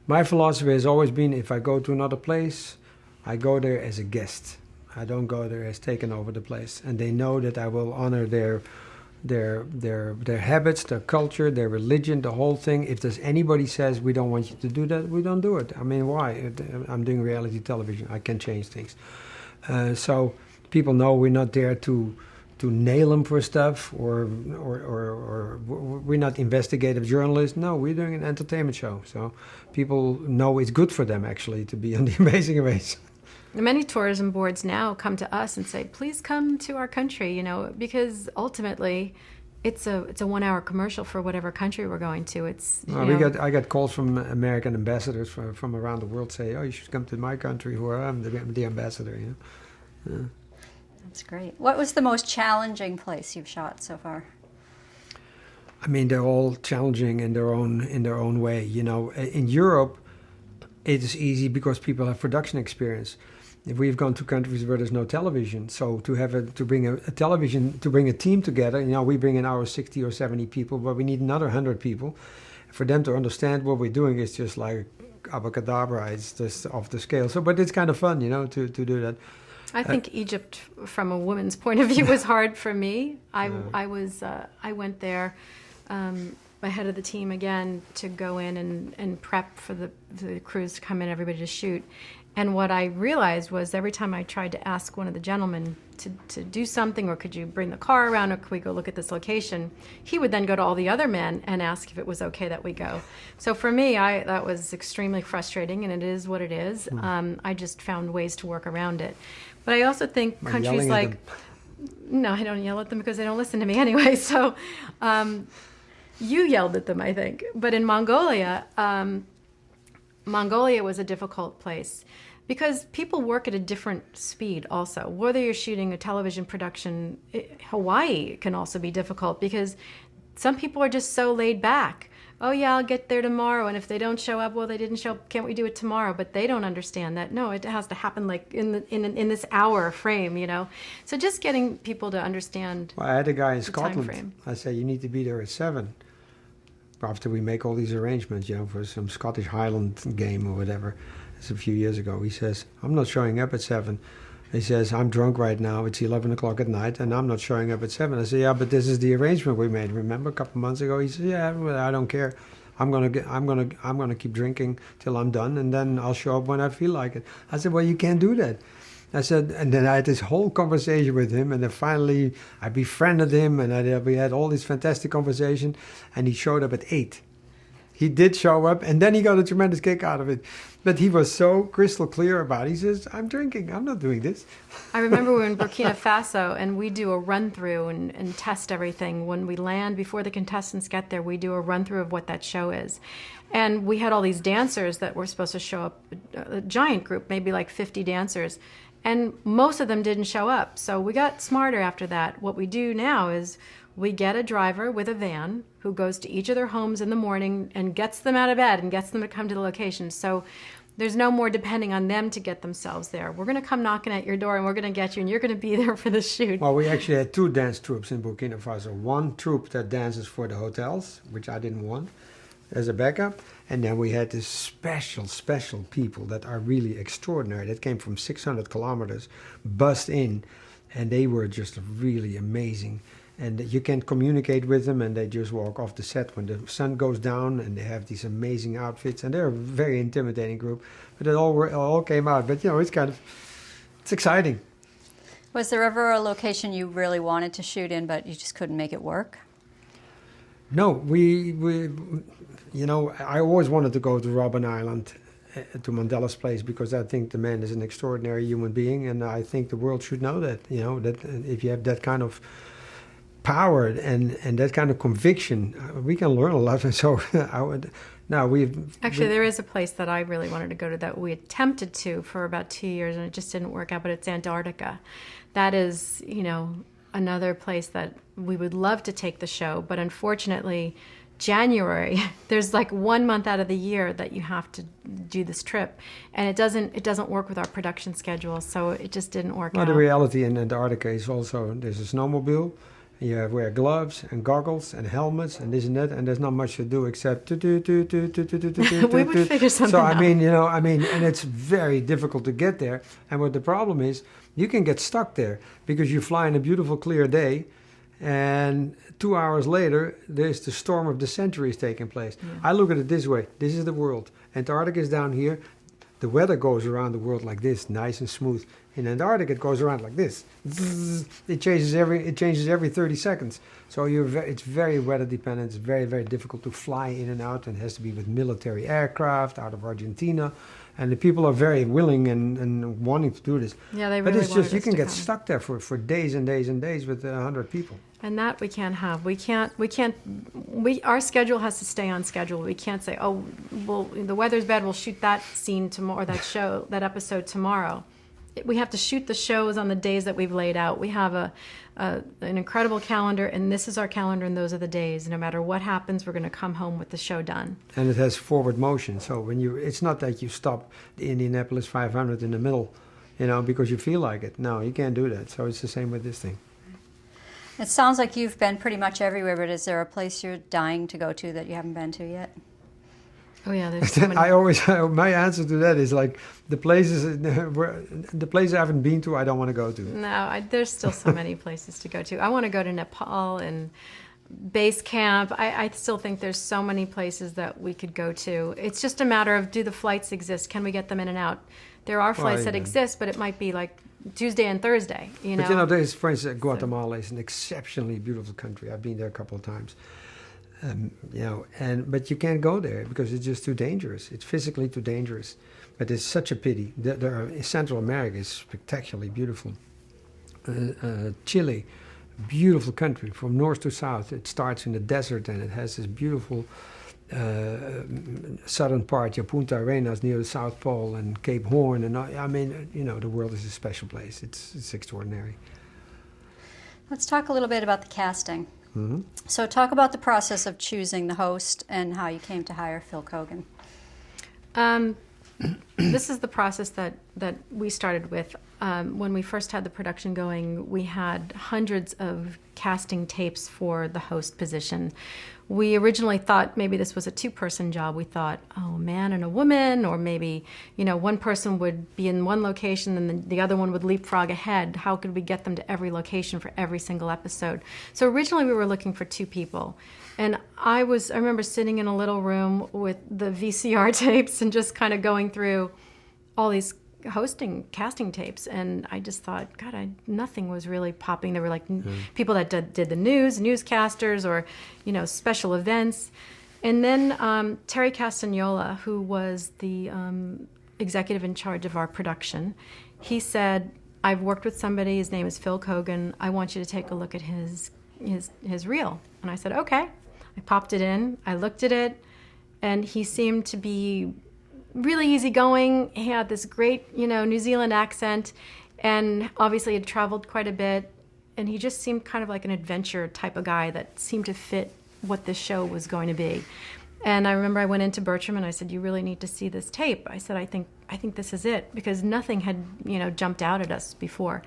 [SPEAKER 3] my philosophy has always been, if I go to another place, I go there as a guest. I don't go there as taking over the place, and they know that I will honor their habits, their culture, their religion, the whole thing. If there's anybody says we don't want you to do that, we don't do it. I mean, why? I'm doing reality television. I can change things. So people know we're not there to to nail them for stuff, or we're not investigative journalists. No, we're doing an entertainment show. So people know it's good for them actually to be on the Amazing Race.
[SPEAKER 2] Many tourism boards now come to us and say, please come to our country, you know, because ultimately it's a 1 hour commercial for whatever country we're going to. I
[SPEAKER 3] got calls from American ambassadors from around the world say, oh, you should come to my country where I'm the ambassador. You know? Yeah.
[SPEAKER 1] That's great. What was the most challenging place you've shot so far?
[SPEAKER 3] I mean, they're all challenging in their own way. You know, in Europe, it is easy because people have production experience. If we've gone to countries where there's no television, so to bring a television, to bring a team together, you know, we bring in our 60 or 70 people, but we need another 100 people. For them to understand what we're doing is just like abracadabra. It's just off the scale. So, but it's kind of fun, you know, to do that.
[SPEAKER 2] I think Egypt, from a woman's point of view, was hard for me. I went there ahead of the team again to go in and prep for the crews to come in, everybody to shoot. And what I realized was every time I tried to ask one of the gentlemen to do something, or could you bring the car around, or could we go look at this location, he would then go to all the other men and ask if it was okay that we go. So for me, that was extremely frustrating, and it is what it is. I just found ways to work around it. But I also think countries like... No, I don't yell at them because they don't listen to me anyway. So you yelled at them, I think. But in Mongolia... Mongolia was a difficult place because people work at a different speed also. Whether you're shooting a television production, Hawaii can also be difficult because some people are just so laid back. Oh yeah, I'll get there tomorrow, and if they don't show up, well, they didn't show up, can't we do it tomorrow? But they don't understand that, no, it has to happen like in this hour frame, you know? So just getting people to understand.
[SPEAKER 3] Well, I had a guy in
[SPEAKER 2] the
[SPEAKER 3] Scotland,
[SPEAKER 2] time frame.
[SPEAKER 3] I said, you need to be there at 7. After we make all these arrangements, you know, for some Scottish Highland game or whatever. It's a few years ago. He says, I'm not showing up at 7. He says, I'm drunk right now. It's 11 o'clock at night, and I'm not showing up at 7. I say, yeah, but this is the arrangement we made. Remember a couple of months ago? He says, yeah, well, I don't care. I'm gonna keep drinking till I'm done, and then I'll show up when I feel like it. I said, well, you can't do that. I said, and then I had this whole conversation with him, and then finally I befriended him, and we had all this fantastic conversation, and he showed up at 8. He did show up, and then he got a tremendous kick out of it. But he was so crystal clear about it. He says, I'm drinking, I'm not doing this.
[SPEAKER 2] I remember we were in Burkina Faso, and we do a run-through and test everything. When we land, before the contestants get there, we do a run-through of what that show is. And we had all these dancers that were supposed to show up, a giant group, maybe like 50 dancers. And most of them didn't show up. So we got smarter after that. What we do now is we get a driver with a van who goes to each of their homes in the morning and gets them out of bed and gets them to come to the location. So there's no more depending on them to get themselves there. We're going to come knocking at your door and we're going to get you, and you're going to be there for the shoot.
[SPEAKER 3] Well, we actually had 2 dance troupes in Burkina Faso. One troupe that dances for the hotels, which I didn't want, as a backup. And then we had this special people that are really extraordinary. That came from 600 kilometers, bussed in, and they were just really amazing. And you can communicate with them, and they just walk off the set when the sun goes down, and they have these amazing outfits, and they're a very intimidating group. But it all came out. But, you know, it's exciting.
[SPEAKER 1] Was there ever a location you really wanted to shoot in, but you just couldn't make it work?
[SPEAKER 3] No, we you know, I always wanted to go to Robben Island, to Mandela's place, because I think the man is an extraordinary human being, and I think the world should know that, you know, that if you have that kind of power and that kind of conviction, we can learn a lot. And so
[SPEAKER 2] Actually, there is a place that I really wanted to go to that we attempted to for about 2 years, and it just didn't work out, but it's Antarctica. That is, you know, another place that we would love to take the show, but unfortunately, January, there's like 1 month out of the year that you have to do this trip, and it doesn't work with our production schedule, so it just didn't work out.
[SPEAKER 3] The reality in Antarctica is also there's a snowmobile, and you wear gloves and goggles and helmets and this and that, and there's not much to do except
[SPEAKER 2] we would figure something out.
[SPEAKER 3] So and it's very difficult to get there. And what the problem is, you can get stuck there because you fly on a beautiful clear day, and 2 hours later, there's the storm of the century is taking place. Yeah. I look at it this way. This is the world. Antarctica is down here. The weather goes around the world like this, nice and smooth. In Antarctica, it goes around like this. Zzz, it changes every 30 seconds. So it's very weather dependent. It's very, very difficult to fly in and out, and it has to be with military aircraft out of Argentina. And the people are very willing and wanting to do this.
[SPEAKER 2] Yeah, they
[SPEAKER 3] but
[SPEAKER 2] really
[SPEAKER 3] it's just, you
[SPEAKER 2] us
[SPEAKER 3] can
[SPEAKER 2] to
[SPEAKER 3] get
[SPEAKER 2] come.
[SPEAKER 3] stuck there for days and days and days with 100 people.
[SPEAKER 2] And that we can't have. Our schedule has to stay on schedule. We can't say, oh, well, the weather's bad, we'll shoot that scene tomorrow, or that episode tomorrow. We have to shoot the shows on the days that we've laid out. We have an incredible calendar, and this is our calendar, and those are the days. No matter what happens, we're going to come home with the show done.
[SPEAKER 3] And it has forward motion, so it's not that you stop the Indianapolis 500 in the middle, because you feel like it. No, you can't do that. So it's the same with this thing.
[SPEAKER 1] It sounds like you've been pretty much everywhere, but is there a place you're dying to go to that you haven't been to yet?
[SPEAKER 2] Oh yeah, there's so many.
[SPEAKER 3] My answer to that is like the places I haven't been to, I don't want to go to.
[SPEAKER 2] No, there's still so many places to go to. I want to go to Nepal and base camp. I still think there's so many places that we could go to. It's just a matter of, do the flights exist? Can we get them in and out? There are flights that exist, but it might be like Tuesday and Thursday.
[SPEAKER 3] But there's, for instance, Guatemala is an exceptionally beautiful country. I've been there a couple of times. But you can't go there because it's just too dangerous. It's physically too dangerous. But it's such a pity. Central America is spectacularly beautiful. Chile, beautiful country from north to south. It starts in the desert and it has this beautiful southern part. Punta Arenas near the South Pole and Cape Horn. And the world is a special place. It's extraordinary.
[SPEAKER 1] Let's talk a little bit about the casting.
[SPEAKER 3] Mm-hmm.
[SPEAKER 1] So talk about the process of choosing the host and how you came to hire Phil Kogan.
[SPEAKER 2] This is the process that we started with. When we first had the production going, we had hundreds of casting tapes for the host position. We originally thought maybe this was a two-person job. We thought, a man and a woman, or maybe, one person would be in one location and the other one would leapfrog ahead. How could we get them to every location for every single episode? So originally we were looking for two people. And I remember sitting in a little room with the VCR tapes and just kind of going through all these casting tapes, and I just thought, God, nothing was really popping. There were like people that did the newscasters, or special events. And then Terry Castagnola, who was the executive in charge of our production, he said, I've worked with somebody, his name is Phil Kogan, I want you to take a look at his reel. And I said, okay. I popped it in, I looked at it, and he seemed to be really easygoing. He had this great, New Zealand accent, and obviously had traveled quite a bit. And he just seemed kind of like an adventure type of guy that seemed to fit what this show was going to be. And I remember I went into Bertram and I said, "You really need to see this tape." I said, "I think this is it," because nothing had, jumped out at us before.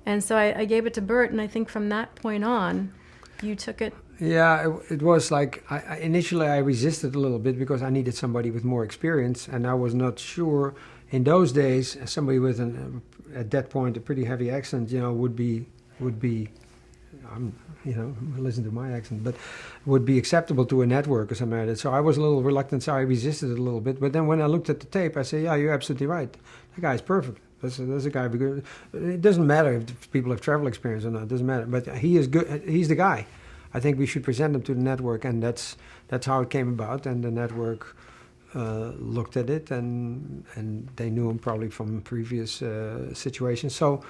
[SPEAKER 2] And so I gave it to Bert, and I think from that point on, you took it.
[SPEAKER 3] Yeah, it was like, initially I resisted a little bit because I needed somebody with more experience, and I was not sure in those days somebody with at that point a pretty heavy accent, would be listen to my accent, but would be acceptable to a network or something like that. So I was a little reluctant, so I resisted it a little bit. But then when I looked at the tape, I said, yeah, you're absolutely right. That guy's perfect. That's a guy. It doesn't matter if people have travel experience or not. It doesn't matter. But he is good. He's the guy. I think we should present him to the network, and that's how it came about. And the network looked at it, and they knew him probably from previous situations. So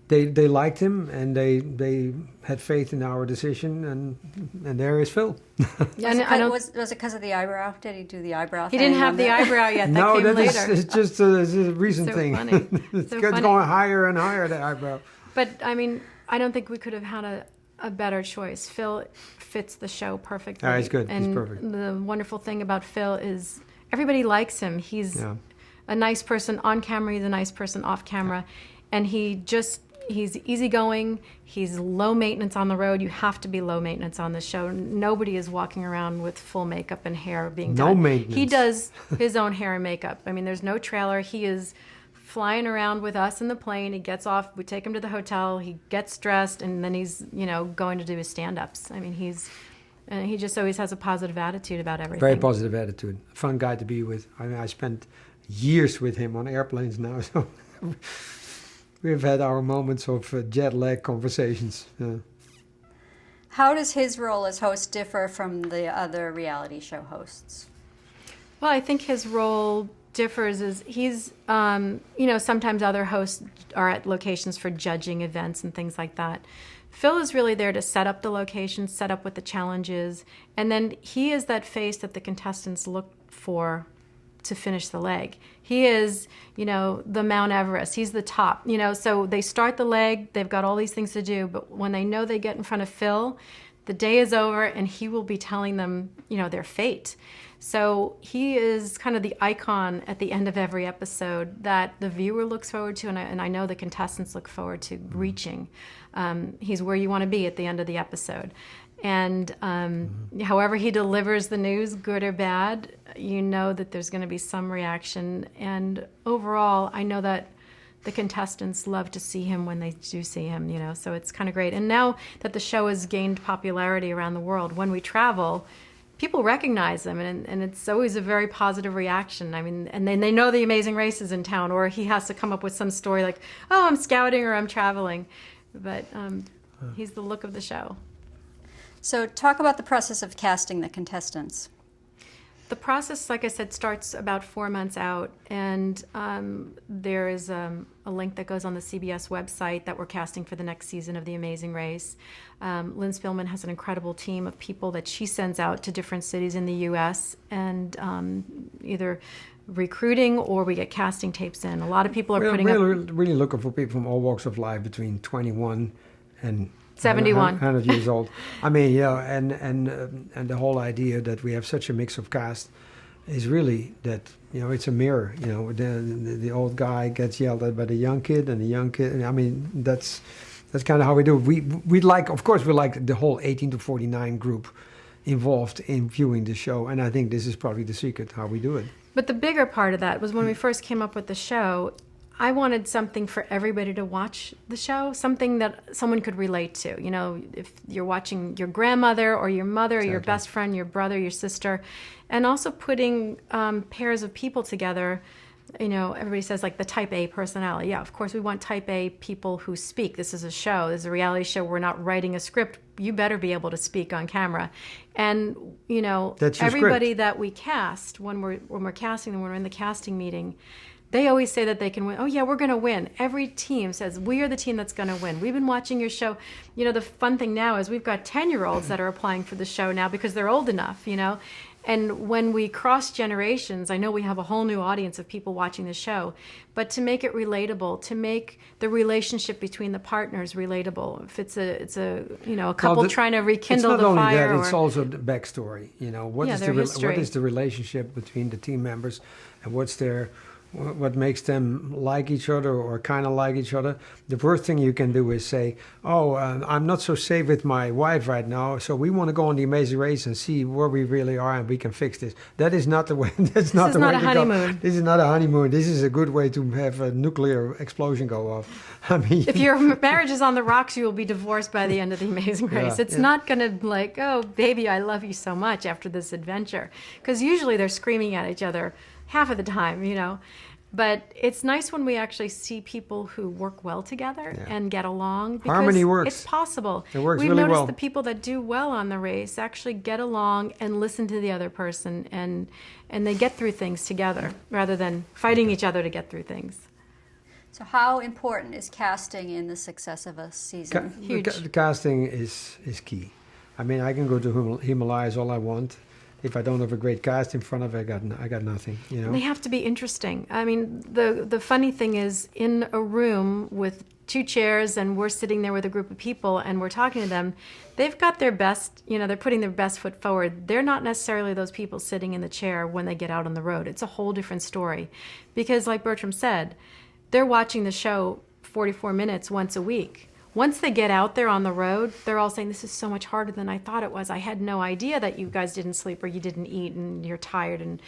[SPEAKER 3] they liked him, and they had faith in our decision, and there is Phil.
[SPEAKER 1] Was it because of the eyebrow? Did he do the eyebrow thing?
[SPEAKER 2] He didn't have the eyebrow yet. That came later.
[SPEAKER 3] It's just a recent
[SPEAKER 2] so
[SPEAKER 3] thing.
[SPEAKER 2] Funny.
[SPEAKER 3] It's
[SPEAKER 2] so
[SPEAKER 3] going higher and higher, the eyebrow.
[SPEAKER 2] But I don't think we could have had a better choice. Phil fits the show perfectly.
[SPEAKER 3] He's good.
[SPEAKER 2] And
[SPEAKER 3] he's perfect.
[SPEAKER 2] The wonderful thing about Phil is everybody likes him. He's a nice person on camera. He's a nice person off camera. And he's easygoing. He's low maintenance on the road. You have to be low maintenance on the show. Nobody is walking around with full makeup and hair being done.
[SPEAKER 3] No maintenance.
[SPEAKER 2] He does his own hair and makeup. I mean, there's no trailer. He is flying around with us in the plane. He gets off. We take him to the hotel. He gets dressed, and then he's going to do his stand-ups. I mean, he just always has a positive attitude about everything.
[SPEAKER 3] Very positive attitude. Fun guy to be with. I spent years with him on airplanes now. So we've had our moments of jet lag conversations.
[SPEAKER 1] How does his role as host differ from the other reality show hosts?
[SPEAKER 2] Well, I think his role differs is he's, sometimes other hosts are at locations for judging events and things like that. Phil is really there to set up the location, set up what the challenge is, and then he is that face that the contestants look for to finish the leg. He is, the Mount Everest. He's the top, so they start the leg, they've got all these things to do, but when they know they get in front of Phil, the day is over and he will be telling them, their fate. So he is kind of the icon at the end of every episode that the viewer looks forward to, and I know the contestants look forward to reaching. He's where you want to be at the end of the episode. And however he delivers the news, good or bad, you know that there's going to be some reaction. And overall, I know that the contestants love to see him when they do see him, so it's kind of great. And now that the show has gained popularity around the world, when we travel, people recognize him, and it's always a very positive reaction. I mean, and then they know the Amazing Race is in town, or he has to come up with some story like, oh, I'm scouting or I'm traveling. But he's the look of the show.
[SPEAKER 1] So talk about the process of casting the contestants.
[SPEAKER 2] The process, like I said, starts about 4 months out, and there is a link that goes on the CBS website that we're casting for the next season of The Amazing Race. Lynn Spillman has an incredible team of people that she sends out to different cities in the U.S. and either recruiting or we get casting tapes in. A lot of people are
[SPEAKER 3] We're really looking for people from all walks of life between 21 and
[SPEAKER 2] 71.
[SPEAKER 3] 100 years old. I mean, and the whole idea that we have such a mix of cast is really that, it's a mirror. The old guy gets yelled at by the young kid, and the young kid, I mean, that's kind of how we do it. We like the whole 18 to 49 group involved in viewing the show, and I think this is probably the secret how we do it.
[SPEAKER 2] But the bigger part of that was when we first came up with the show, I wanted something for everybody to watch the show, something that someone could relate to. If you're watching your grandmother or your mother, or your best friend, your brother, your sister, and also putting pairs of people together. Everybody says like the type A personality. Yeah, of course we want type A people who speak. This is a show. This is a reality show. We're not writing a script. You better be able to speak on camera. And, everybody that we cast when we're casting them, when we're in the casting meeting, they always say that they can win. Oh, yeah, we're going to win. Every team says, we are the team that's going to win. We've been watching your show. The fun thing now is we've got 10-year-olds that are applying for the show now because they're old enough, And when we cross generations, I know we have a whole new audience of people watching the show, but to make it relatable, to make the relationship between the partners relatable. If it's a couple trying to rekindle the fire. It's not only that,
[SPEAKER 3] it's also the backstory. What is the relationship between the team members, and what makes them like each other or kind of like each other. The worst thing you can do is say, I'm not so safe with my wife right now, so we want to go on The Amazing Race and see where we really are and we can fix this. That is not the way. That's not the way to go. This is not a honeymoon. This is not a honeymoon. This is a good way to have a nuclear explosion go off. I mean,
[SPEAKER 2] if your marriage is on the rocks, you will be divorced by the end of The Amazing Race. It's not going to like, oh, baby, I love you so much after this adventure. Because usually they're screaming at each other half of the time, But it's nice when we actually see people who work well together and get along. Because
[SPEAKER 3] harmony works.
[SPEAKER 2] It's possible.
[SPEAKER 3] It works
[SPEAKER 2] We've
[SPEAKER 3] really
[SPEAKER 2] noticed
[SPEAKER 3] well.
[SPEAKER 2] the people that do well on the race actually get along and listen to the other person, and they get through things together rather than fighting each other to get through things.
[SPEAKER 1] So how important is casting in the success of a season?
[SPEAKER 2] Huge.
[SPEAKER 3] The casting is key. I mean, I can go to Himalayas all I want. If I don't have a great cast in front of it, I got nothing.
[SPEAKER 2] They have to be interesting. I mean, the funny thing is, in a room with 2 chairs and we're sitting there with a group of people and we're talking to them, they've got their best, they're putting their best foot forward. They're not necessarily those people sitting in the chair when they get out on the road. It's a whole different story. Because like Bertram said, they're watching the show 44 minutes once a week. Once they get out there on the road, they're all saying, this is so much harder than I thought it was. I had no idea that you guys didn't sleep or you didn't eat and you're tired.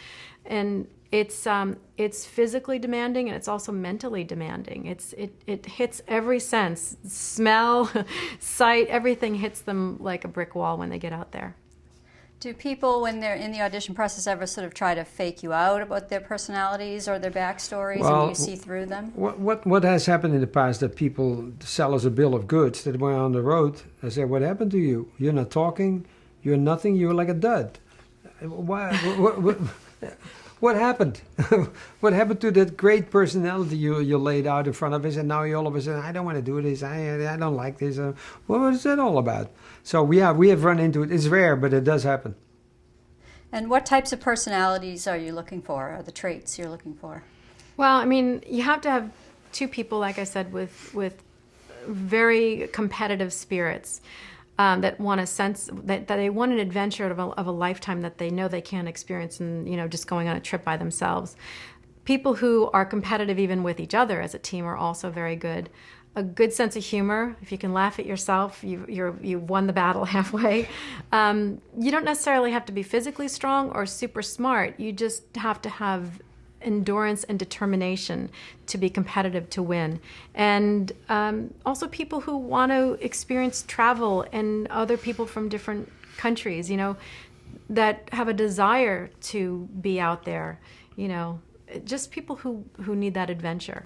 [SPEAKER 2] And it's physically demanding and it's also mentally demanding. It hits every sense, smell, sight, everything hits them like a brick wall when they get out there.
[SPEAKER 1] Do people, when they're in the audition process, ever sort of try to fake you out about their personalities or their backstories,
[SPEAKER 3] Well,
[SPEAKER 1] and you see through them?
[SPEAKER 3] What has happened in the past that people sell us a bill of goods that went on the road? They say, "What happened to you? You're not talking. You're nothing. You're like a dud." What happened? What happened to that great personality you laid out in front of us, and now you all of a sudden, I don't want to do this. I don't like this. What is that all about? So we have run into it. It's rare, but it does happen.
[SPEAKER 1] And what types of personalities are you looking for, or the traits you're looking for?
[SPEAKER 2] Well, I mean, you have to have two people, like I said, with very competitive spirits. That want a sense that they want an adventure of a lifetime that they know they can't experience in, just going on a trip by themselves. People who are competitive even with each other as a team are also very good. A good sense of humor. If you can laugh at yourself, you've won the battle halfway. You don't necessarily have to be physically strong or super smart. You just have to have endurance and determination to be competitive, to win. And also people who want to experience travel and other people from different countries, that have a desire to be out there, just people who need that adventure,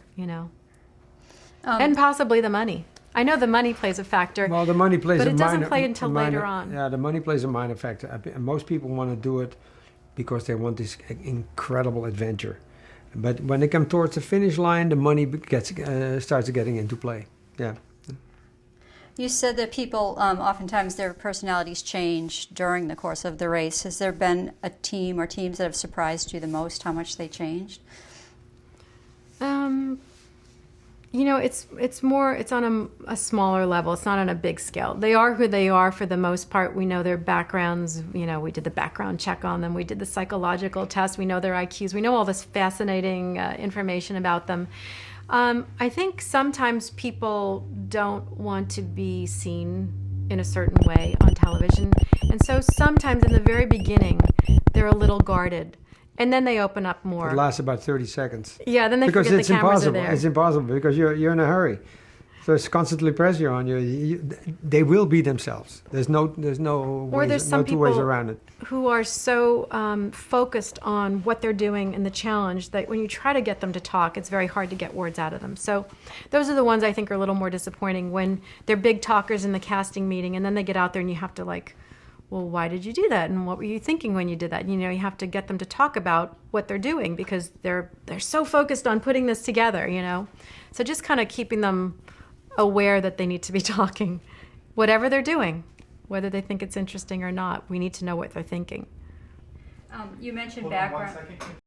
[SPEAKER 2] and possibly the money. I know the money plays a factor.
[SPEAKER 3] Well, the money plays
[SPEAKER 2] but
[SPEAKER 3] a
[SPEAKER 2] it doesn't
[SPEAKER 3] minor,
[SPEAKER 2] play until
[SPEAKER 3] minor,
[SPEAKER 2] later on.
[SPEAKER 3] Yeah, the money plays a minor factor. Most people want to do it because they want this incredible adventure. But when they come towards the finish line, the money starts getting into play. Yeah.
[SPEAKER 1] You said that people, oftentimes their personalities change during the course of the race. Has there been a team or teams that have surprised you the most, how much they changed?
[SPEAKER 2] It's on a smaller level. It's not on a big scale. They are who they are for the most part. We know their backgrounds. We did the background check on them. We did the psychological test. We know their IQs. We know all this fascinating information about them. I think sometimes people don't want to be seen in a certain way on television. And so sometimes in the very beginning, they're a little guarded. And then they open up more.
[SPEAKER 3] It lasts about 30 seconds.
[SPEAKER 2] Yeah, then they forget the cameras are there.
[SPEAKER 3] It's impossible because you're in a hurry. So it's constantly pressure on you. They will be themselves. There's no two ways around it.
[SPEAKER 2] Who are so focused on what they're doing and the challenge that when you try to get them to talk, it's very hard to get words out of them. So those are the ones I think are a little more disappointing when they're big talkers in the casting meeting and then they get out there and you have to well, why did you do that? And what were you thinking when you did that? You have to get them to talk about what they're doing because they're so focused on putting this together, So just kind of keeping them aware that they need to be talking, whatever they're doing, whether they think it's interesting or not. We need to know what they're thinking.
[SPEAKER 1] You mentioned background.